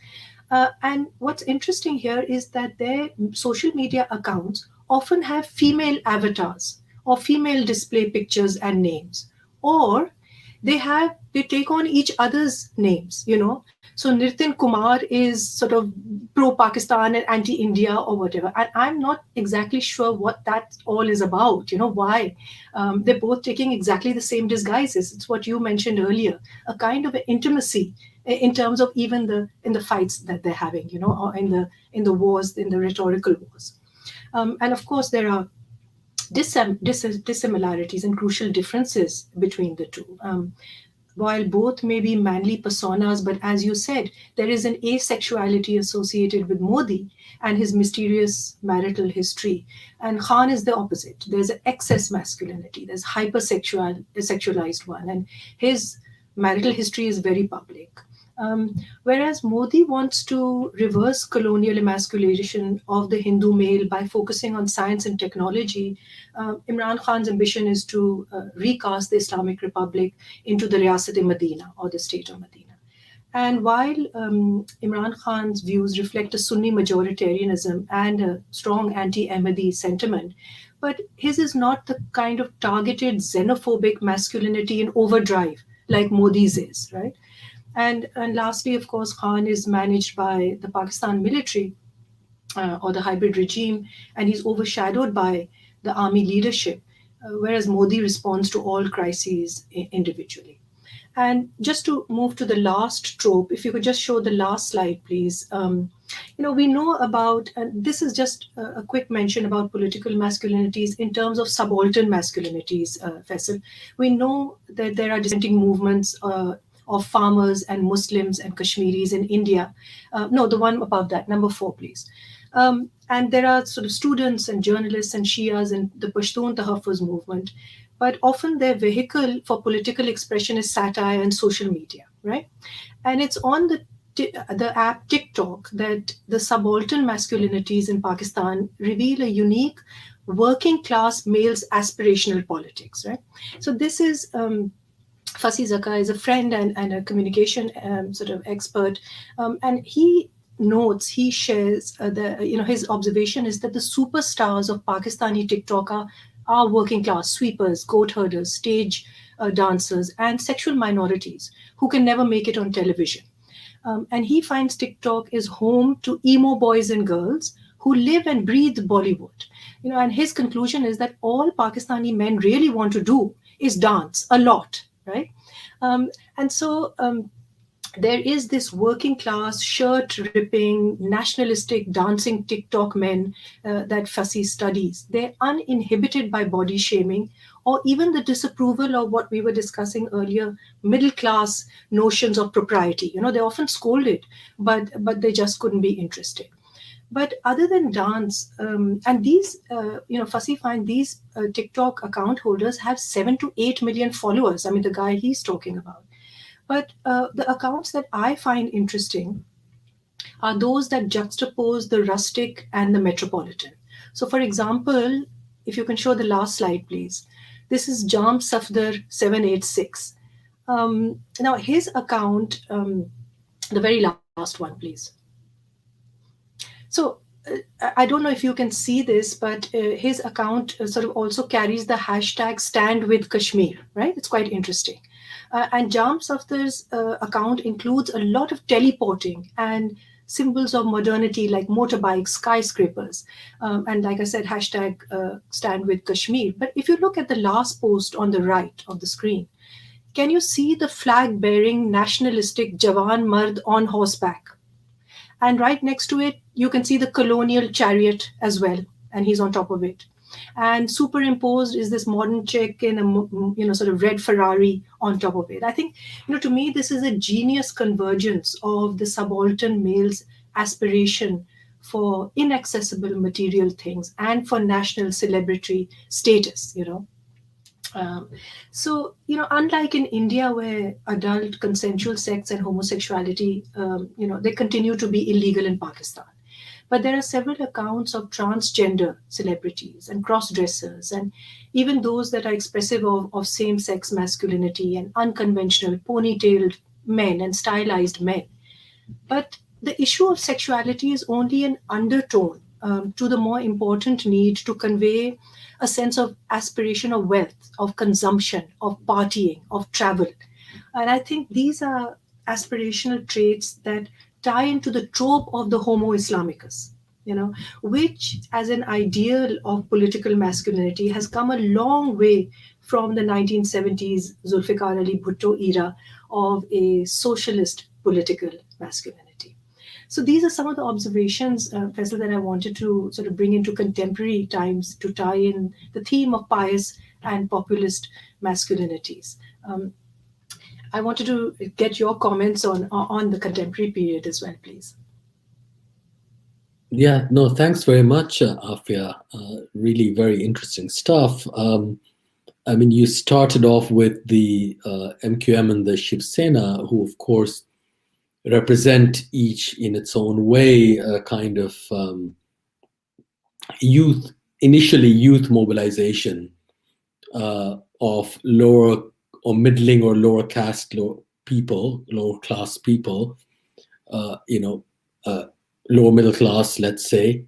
And what's interesting here is that their social media accounts often have female avatars or female display pictures and names, or they take on each other's names. So Nitin Kumar is sort of pro-Pakistan and anti-India or whatever. And I'm not exactly sure what that all is about. Why? They're both taking exactly the same disguises. It's what you mentioned earlier, a kind of intimacy in terms of even in the fights that they're having, or in the wars, in the rhetorical wars. And of course, there are dissimilarities and crucial differences between the two. While both may be manly personas, but as you said, there is an asexuality associated with Modi and his mysterious marital history. And Khan is the opposite. There's an excess masculinity, there's sexualized one, and his marital history is very public. Whereas Modi wants to reverse colonial emasculation of the Hindu male by focusing on science and technology, Imran Khan's ambition is to recast the Islamic Republic into the Riyasat-e-Medina, or the state of Medina. And while Imran Khan's views reflect a Sunni majoritarianism and a strong anti-Ahmadi sentiment, but his is not the kind of targeted xenophobic masculinity in overdrive like Modi's is, right? And lastly, of course, Khan is managed by the Pakistan military, or the hybrid regime, and he's overshadowed by the army leadership, whereas Modi responds to all crises individually. And just to move to the last trope, if you could just show the last slide, please. We know about, and this is just a quick mention about political masculinities in terms of subaltern masculinities, Faisal. We know that there are dissenting movements of farmers and Muslims and Kashmiris in India. No, the one above that, number 4, please. And there are sort of students and journalists and Shias in the Pashtun Tahaffuz movement, but often their vehicle for political expression is satire and social media, right? And it's on the app TikTok that the subaltern masculinities in Pakistan reveal a unique working class male's aspirational politics, right? So this is Fasi Zaka is a friend and a communication sort of expert, and he shares his observation is that the superstars of Pakistani TikTok are working class sweepers, goat herders, stage dancers, and sexual minorities who can never make it on television. And he finds TikTok is home to emo boys and girls who live and breathe Bollywood. And his conclusion is that all Pakistani men really want to do is dance a lot, right? And so there is this working class, shirt ripping, nationalistic, dancing TikTok men that Fasi studies. They're uninhibited by body shaming or even the disapproval of what we were discussing earlier, middle class notions of propriety. They're often scolded, but they just couldn't be interested. But other than dance, and these, Fasi find these TikTok account holders have 7 to 8 million followers. I mean, the guy he's talking about. But the accounts that I find interesting are those that juxtapose the rustic and the metropolitan. So, for example, if you can show the last slide, please. This is Jam Safdar 786. Now, his account, the very last one, please. So I don't know if you can see this, but his account sort of also carries the hashtag Stand with Kashmir, right? It's quite interesting. And Jam Safdar's account includes a lot of teleporting and symbols of modernity like motorbikes, skyscrapers, and like I said, hashtag Stand with Kashmir. But if you look at the last post on the right of the screen, can you see the flag bearing nationalistic Jawan Mard on horseback? And right next to it, you can see the Colonial chariot as well, and he's on top of it. And superimposed is this modern chick in a sort of red Ferrari on top of it. I think, to me, this is a genius convergence of the subaltern male's aspiration for inaccessible material things and for national celebrity status. Um, so, unlike in India, where adult consensual sex and homosexuality, they continue to be illegal in Pakistan. But there are several accounts of transgender celebrities and cross dressers, and even those that are expressive of same sex masculinity and unconventional ponytailed men and stylized men. But the issue of sexuality is only an undertone to the more important need to convey a sense of aspiration of wealth, of consumption, of partying, of travel. And I think these are aspirational traits that tie into the trope of the Homo Islamicus, which as an ideal of political masculinity has come a long way from the 1970s Zulfikar Ali Bhutto era of a socialist political masculinity. So these are some of the observations, Faisal, that I wanted to sort of bring into contemporary times to tie in the theme of pious and populist masculinities. I wanted to get your comments on the contemporary period as well, please. Yeah, no, thanks very much, Afia. Really very interesting stuff. I mean, you started off with the MQM and the Shiv Sena, who, of course, represent each in its own way a kind of initially youth mobilization of lower or middling or lower caste people, lower class people, lower middle class, let's say,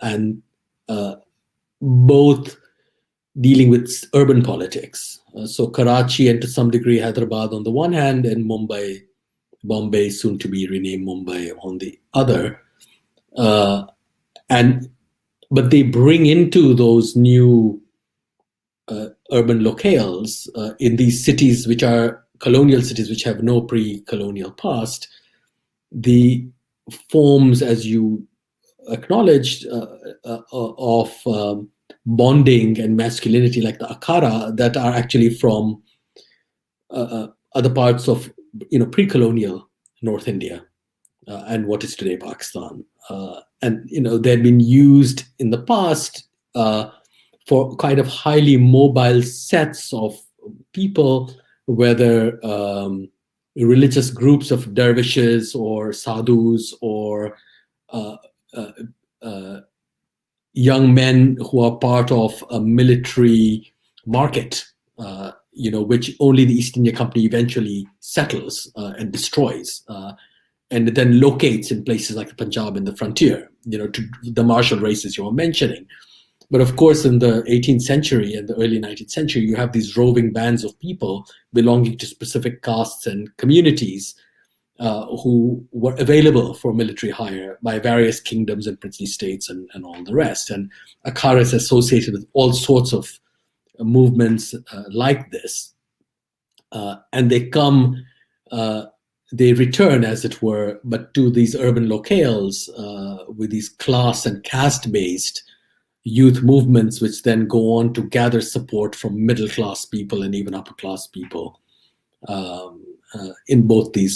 and both dealing with urban politics. So Karachi and to some degree Hyderabad on the one hand, and Bombay, soon to be renamed Mumbai, on the other. But they bring into those new urban locales in these cities, which are colonial cities, which have no pre-colonial past, the forms, as you acknowledged, of bonding and masculinity, like the Akara, that are actually from other parts of pre-colonial North India and what is today Pakistan, and they've been used in the past for kind of highly mobile sets of people, whether religious groups of dervishes or sadhus or young men who are part of a military market, which only the East India Company eventually settles and destroys, and it then locates in places like the Punjab and the frontier, to the martial races you were mentioning. But of course, in the 18th century and the early 19th century, you have these roving bands of people belonging to specific castes and communities who were available for military hire by various kingdoms and princely states and all the rest. And Akara is associated with all sorts of movements like this. And they return, as it were, but to these urban locales with these class and caste-based youth movements, which then go on to gather support from middle-class people and even upper-class people in both the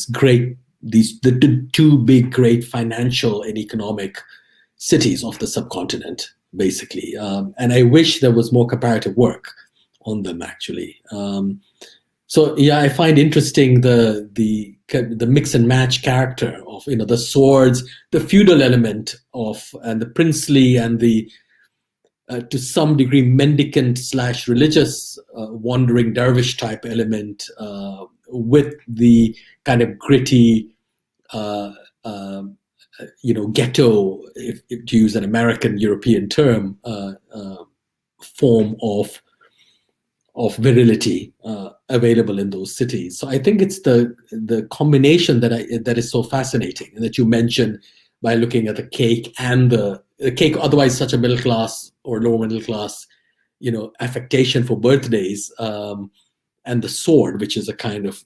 two big, great financial and economic cities of the subcontinent, basically. And I wish there was more comparative work on them, actually. So yeah, I find interesting the mix and match character of the swords, the feudal element and the princely and the to some degree mendicant / religious wandering dervish type element with the kind of gritty ghetto, if to use an American European term, form of virility available in those cities. So I think it's the combination that is so fascinating, and that you mentioned by looking at the cake and the cake, otherwise such a middle class or lower middle class, affectation for birthdays, and the sword, which is a kind of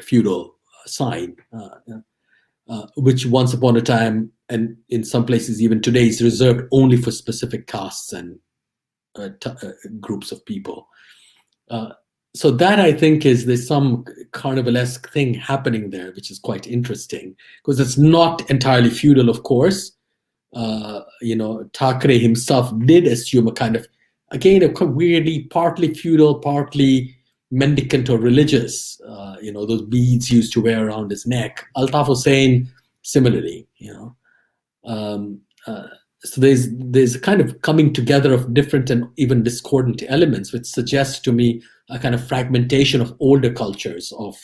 feudal sign, which once upon a time, and in some places even today, is reserved only for specific castes and groups of people. So that, I think, there's some carnivalesque thing happening there, which is quite interesting, because it's not entirely feudal, of course. Thackeray himself did assume a kind of, again, a weirdly partly feudal, partly mendicant or religious, those beads he used to wear around his neck. Altaf Hussain, similarly, so there's a kind of coming together of different and even discordant elements, which suggests to me a kind of fragmentation of older cultures of,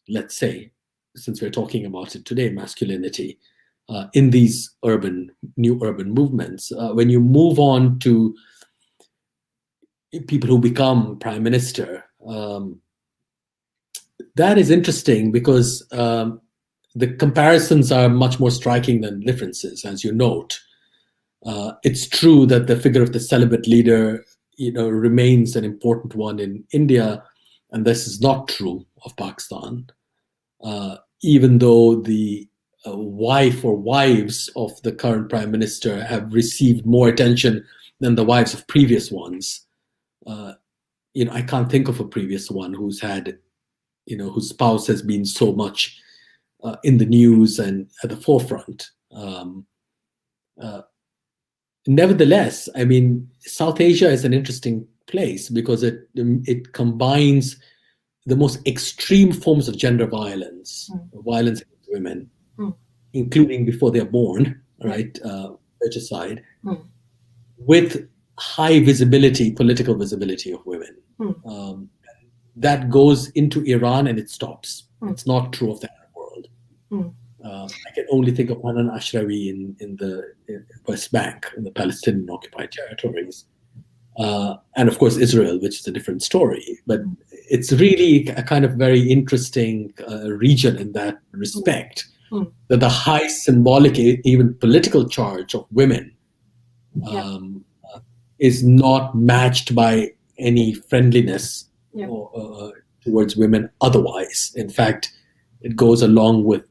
let's say, since we're talking about it today, masculinity, in these new urban movements. When you move on to people who become prime minister, that is interesting, because the comparisons are much more striking than differences, as you note. It's true that the figure of the celibate leader, remains an important one in India, and this is not true of Pakistan. Even though the wife or wives of the current prime minister have received more attention than the wives of previous ones. I can't think of a previous one who's had, whose spouse has been so much in the news and at the forefront. Nevertheless, I mean, South Asia is an interesting place, because it combines the most extreme forms of gender violence, violence against women, including before they're born, right, feticide, with high visibility, political visibility of women. That goes into Iran and it stops. It's not true of the Arab world. I can only think of Hanan Ashrawi in the West Bank, in the Palestinian occupied territories. And of course, Israel, which is a different story. But it's really a kind of very interesting region in that respect, that the high symbolic, even political charge of women is not matched by any friendliness towards women otherwise. In fact, it goes along with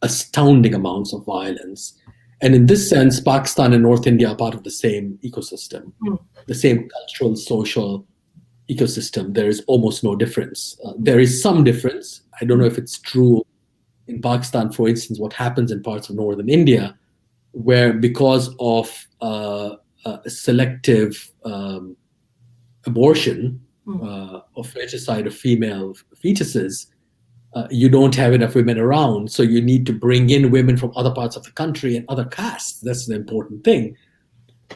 astounding amounts of violence. And in this sense, Pakistan and North India are part of the same ecosystem, the same cultural, social ecosystem. There is almost no difference. There is some difference. I don't know if it's true in Pakistan, for instance, what happens in parts of northern India, where because of selective abortion, or feticide of female fetuses, you don't have enough women around, so you need to bring in women from other parts of the country and other castes. That's the important thing,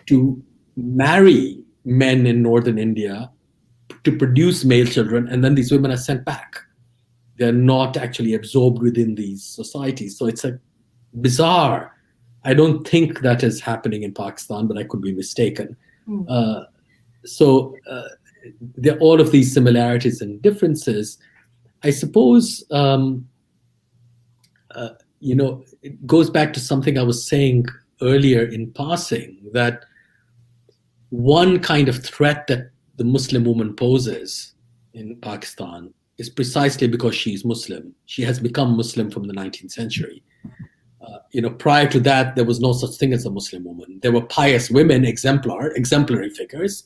to marry men in northern India to produce male children, and then these women are sent back. They're not actually absorbed within these societies. So it's a bizarre. I don't think that is happening in Pakistan, but I could be mistaken. So there are all of these similarities and differences. I suppose, it goes back to something I was saying earlier in passing, that one kind of threat that the Muslim woman poses in Pakistan is precisely because she's Muslim. She has become Muslim from the 19th century. Prior to that, there was no such thing as a Muslim woman. There were pious women, exemplary figures,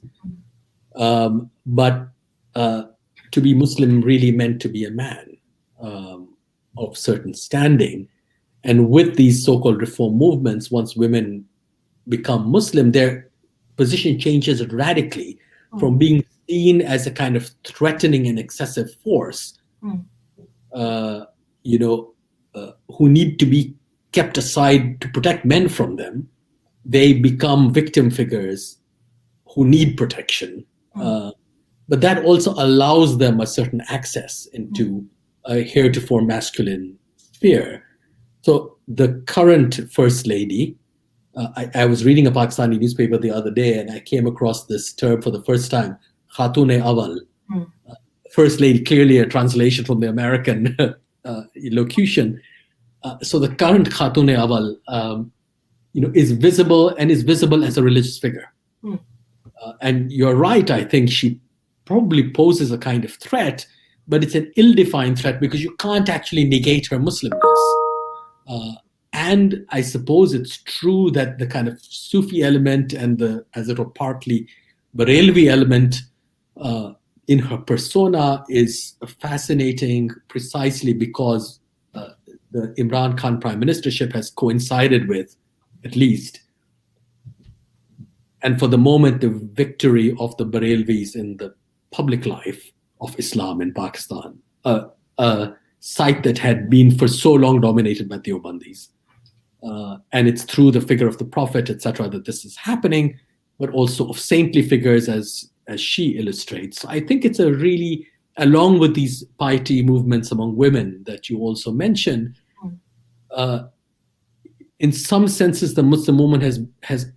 but to be Muslim really meant to be a man of certain standing. And with these so-called reform movements, once women become Muslim, their position changes radically from being seen as a kind of threatening and excessive force, who need to be kept aside to protect men from them. They become victim figures who need protection. But that also allows them a certain access into a heretofore masculine sphere. So the current first lady, I was reading a Pakistani newspaper the other day, and I came across this term for the first time, Khatun-e-Awal. First lady, clearly a translation from the American locution. So the current Khatun-e-Awal, is visible as a religious figure. And you're right, I think she probably poses a kind of threat, but it's an ill-defined threat because you can't actually negate her Muslimness. And I suppose it's true that the kind of Sufi element and the, as it were, partly Barelvi element in her persona is fascinating precisely because the Imran Khan prime ministership has coincided with, at least, and for the moment, the victory of the Barelvis in the public life of Islam in Pakistan, a site that had been for so long dominated by Deobandis. And it's through the figure of the Prophet, etc., that this is happening, but also of saintly figures as she illustrates. So I think it's a really, along with these piety movements among women that you also mentioned, in some senses, the Muslim movement has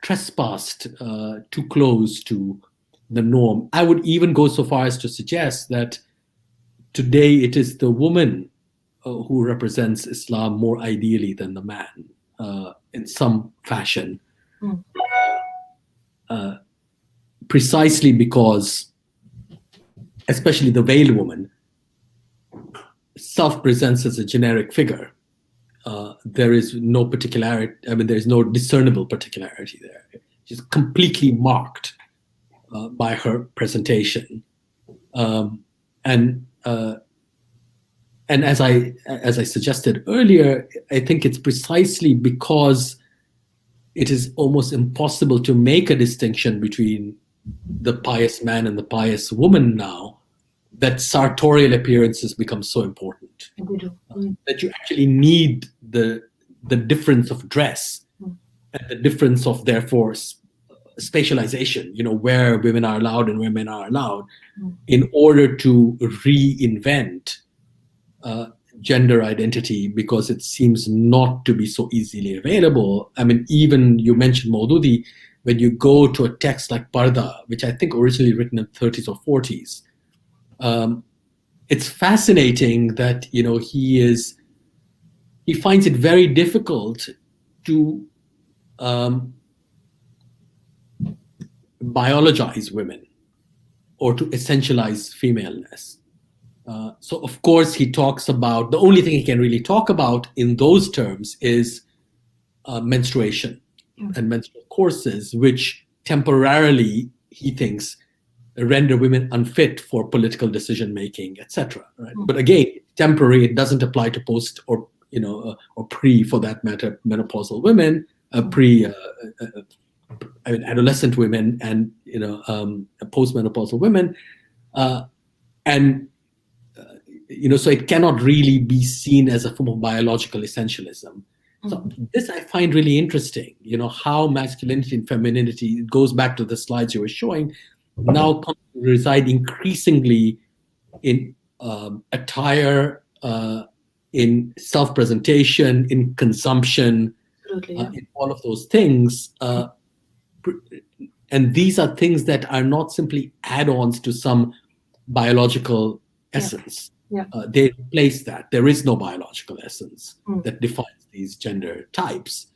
trespassed too close to the norm. I would even go so far as to suggest that today it is the woman who represents Islam more ideally than the man in some fashion. Precisely because, especially the veiled woman, self-presents as a generic figure. There is no particularity, there is no discernible particularity there. She's completely marked by her presentation. And as I suggested earlier, I think it's precisely because it is almost impossible to make a distinction between the pious man and the pious woman now, that sartorial appearances become so important. That you actually need the difference of dress and the difference of, therefore, spatialization, where women are allowed and where men are allowed, in order to reinvent gender identity, because it seems not to be so easily available. Even you mentioned Maududi, when you go to a text like Parda, which I think originally written in the 30s or 40s, it's fascinating that he finds it very difficult to biologize women or to essentialize femaleness. So of course he talks about, the only thing he can really talk about in those terms is menstruation and menstrual courses, which temporarily he thinks render women unfit for political decision making, etc. Right? But again, temporary. It doesn't apply to post or or pre, for that matter, menopausal women, adolescent women, and postmenopausal women, so it cannot really be seen as a form of biological essentialism. So this I find really interesting. How masculinity and femininity, it goes back to the slides you were showing, now come to reside increasingly in attire, in self-presentation, in consumption, in all of those things. And these are things that are not simply add-ons to some biological essence. They replace that. There is no biological essence that defines these gender types.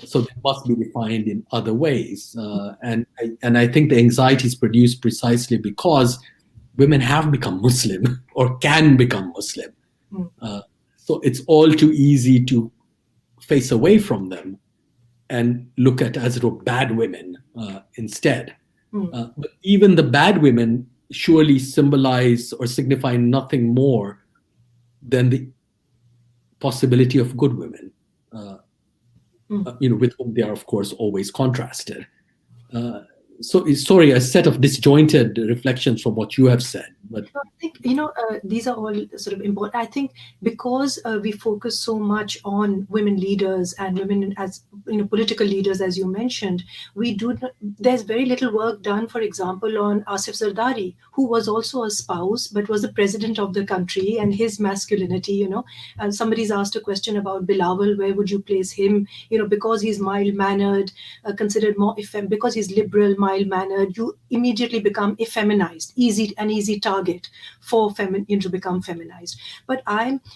So they must be defined in other ways. And I think the anxiety is produced precisely because women have become Muslim or can become Muslim. So it's all too easy to face away from them and look at as it were bad women instead. But even the bad women surely symbolize or signify nothing more than the possibility of good women, with whom they are, of course, always contrasted. So, sorry, a set of disjointed reflections from what you have said. But I think, these are all sort of important. I think because we focus so much on women leaders and women as political leaders, as you mentioned, there's very little work done, for example, on Asif Zardari, who was also a spouse but was the president of the country, and his masculinity. And somebody's asked a question about Bilawal, where would you place him? Because he's mild mannered, considered more because he's liberal, mild mannered, you immediately become effeminized, an easy target for to become feminized.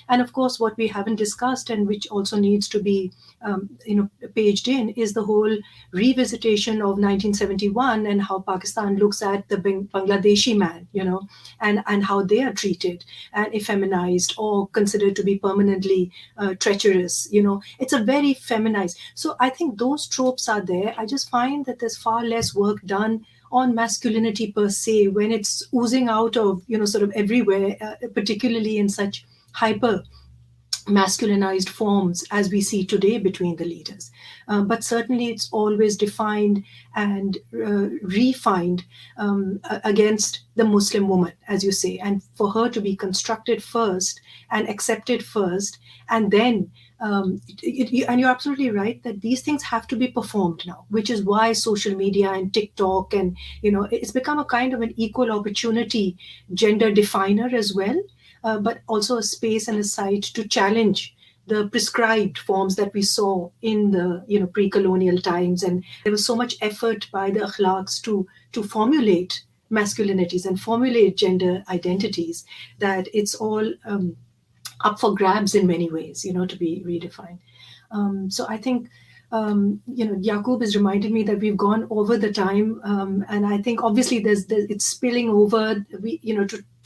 And of course, what we haven't discussed, and which also needs to be paged in, is the whole revisitation of 1971 and how Pakistan looks at the Bangladeshi man, and how they are treated and effeminized or considered to be permanently treacherous. It's a very feminized. So I think those tropes are there. I just find that there's far less work done on masculinity per se when it's oozing out of sort of everywhere, particularly in such hyper masculinized forms as we see today between the leaders. But certainly it's always defined and refined against the Muslim woman, as you say, and for her to be constructed first and accepted first, and then and you're absolutely right that these things have to be performed now, which is why social media and TikTok and it's become a kind of an equal opportunity gender definer as well, but also a space and a site to challenge the prescribed forms that we saw in the pre-colonial times. And there was so much effort by the akhlaqs to formulate masculinities and formulate gender identities that it's all up for grabs in many ways, to be redefined. So I think, Yaqub has reminded me that we've gone over the time, and I think obviously it's spilling over.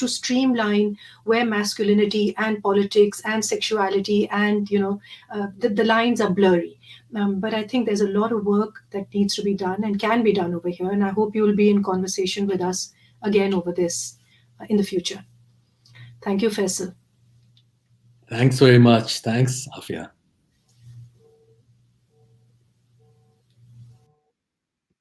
To streamline where masculinity and politics and sexuality and the lines are blurry. But I think there's a lot of work that needs to be done and can be done over here, and I hope you will be in conversation with us again over this in the future. Thank you, Faisal. Thanks very much. Thanks, Afiya.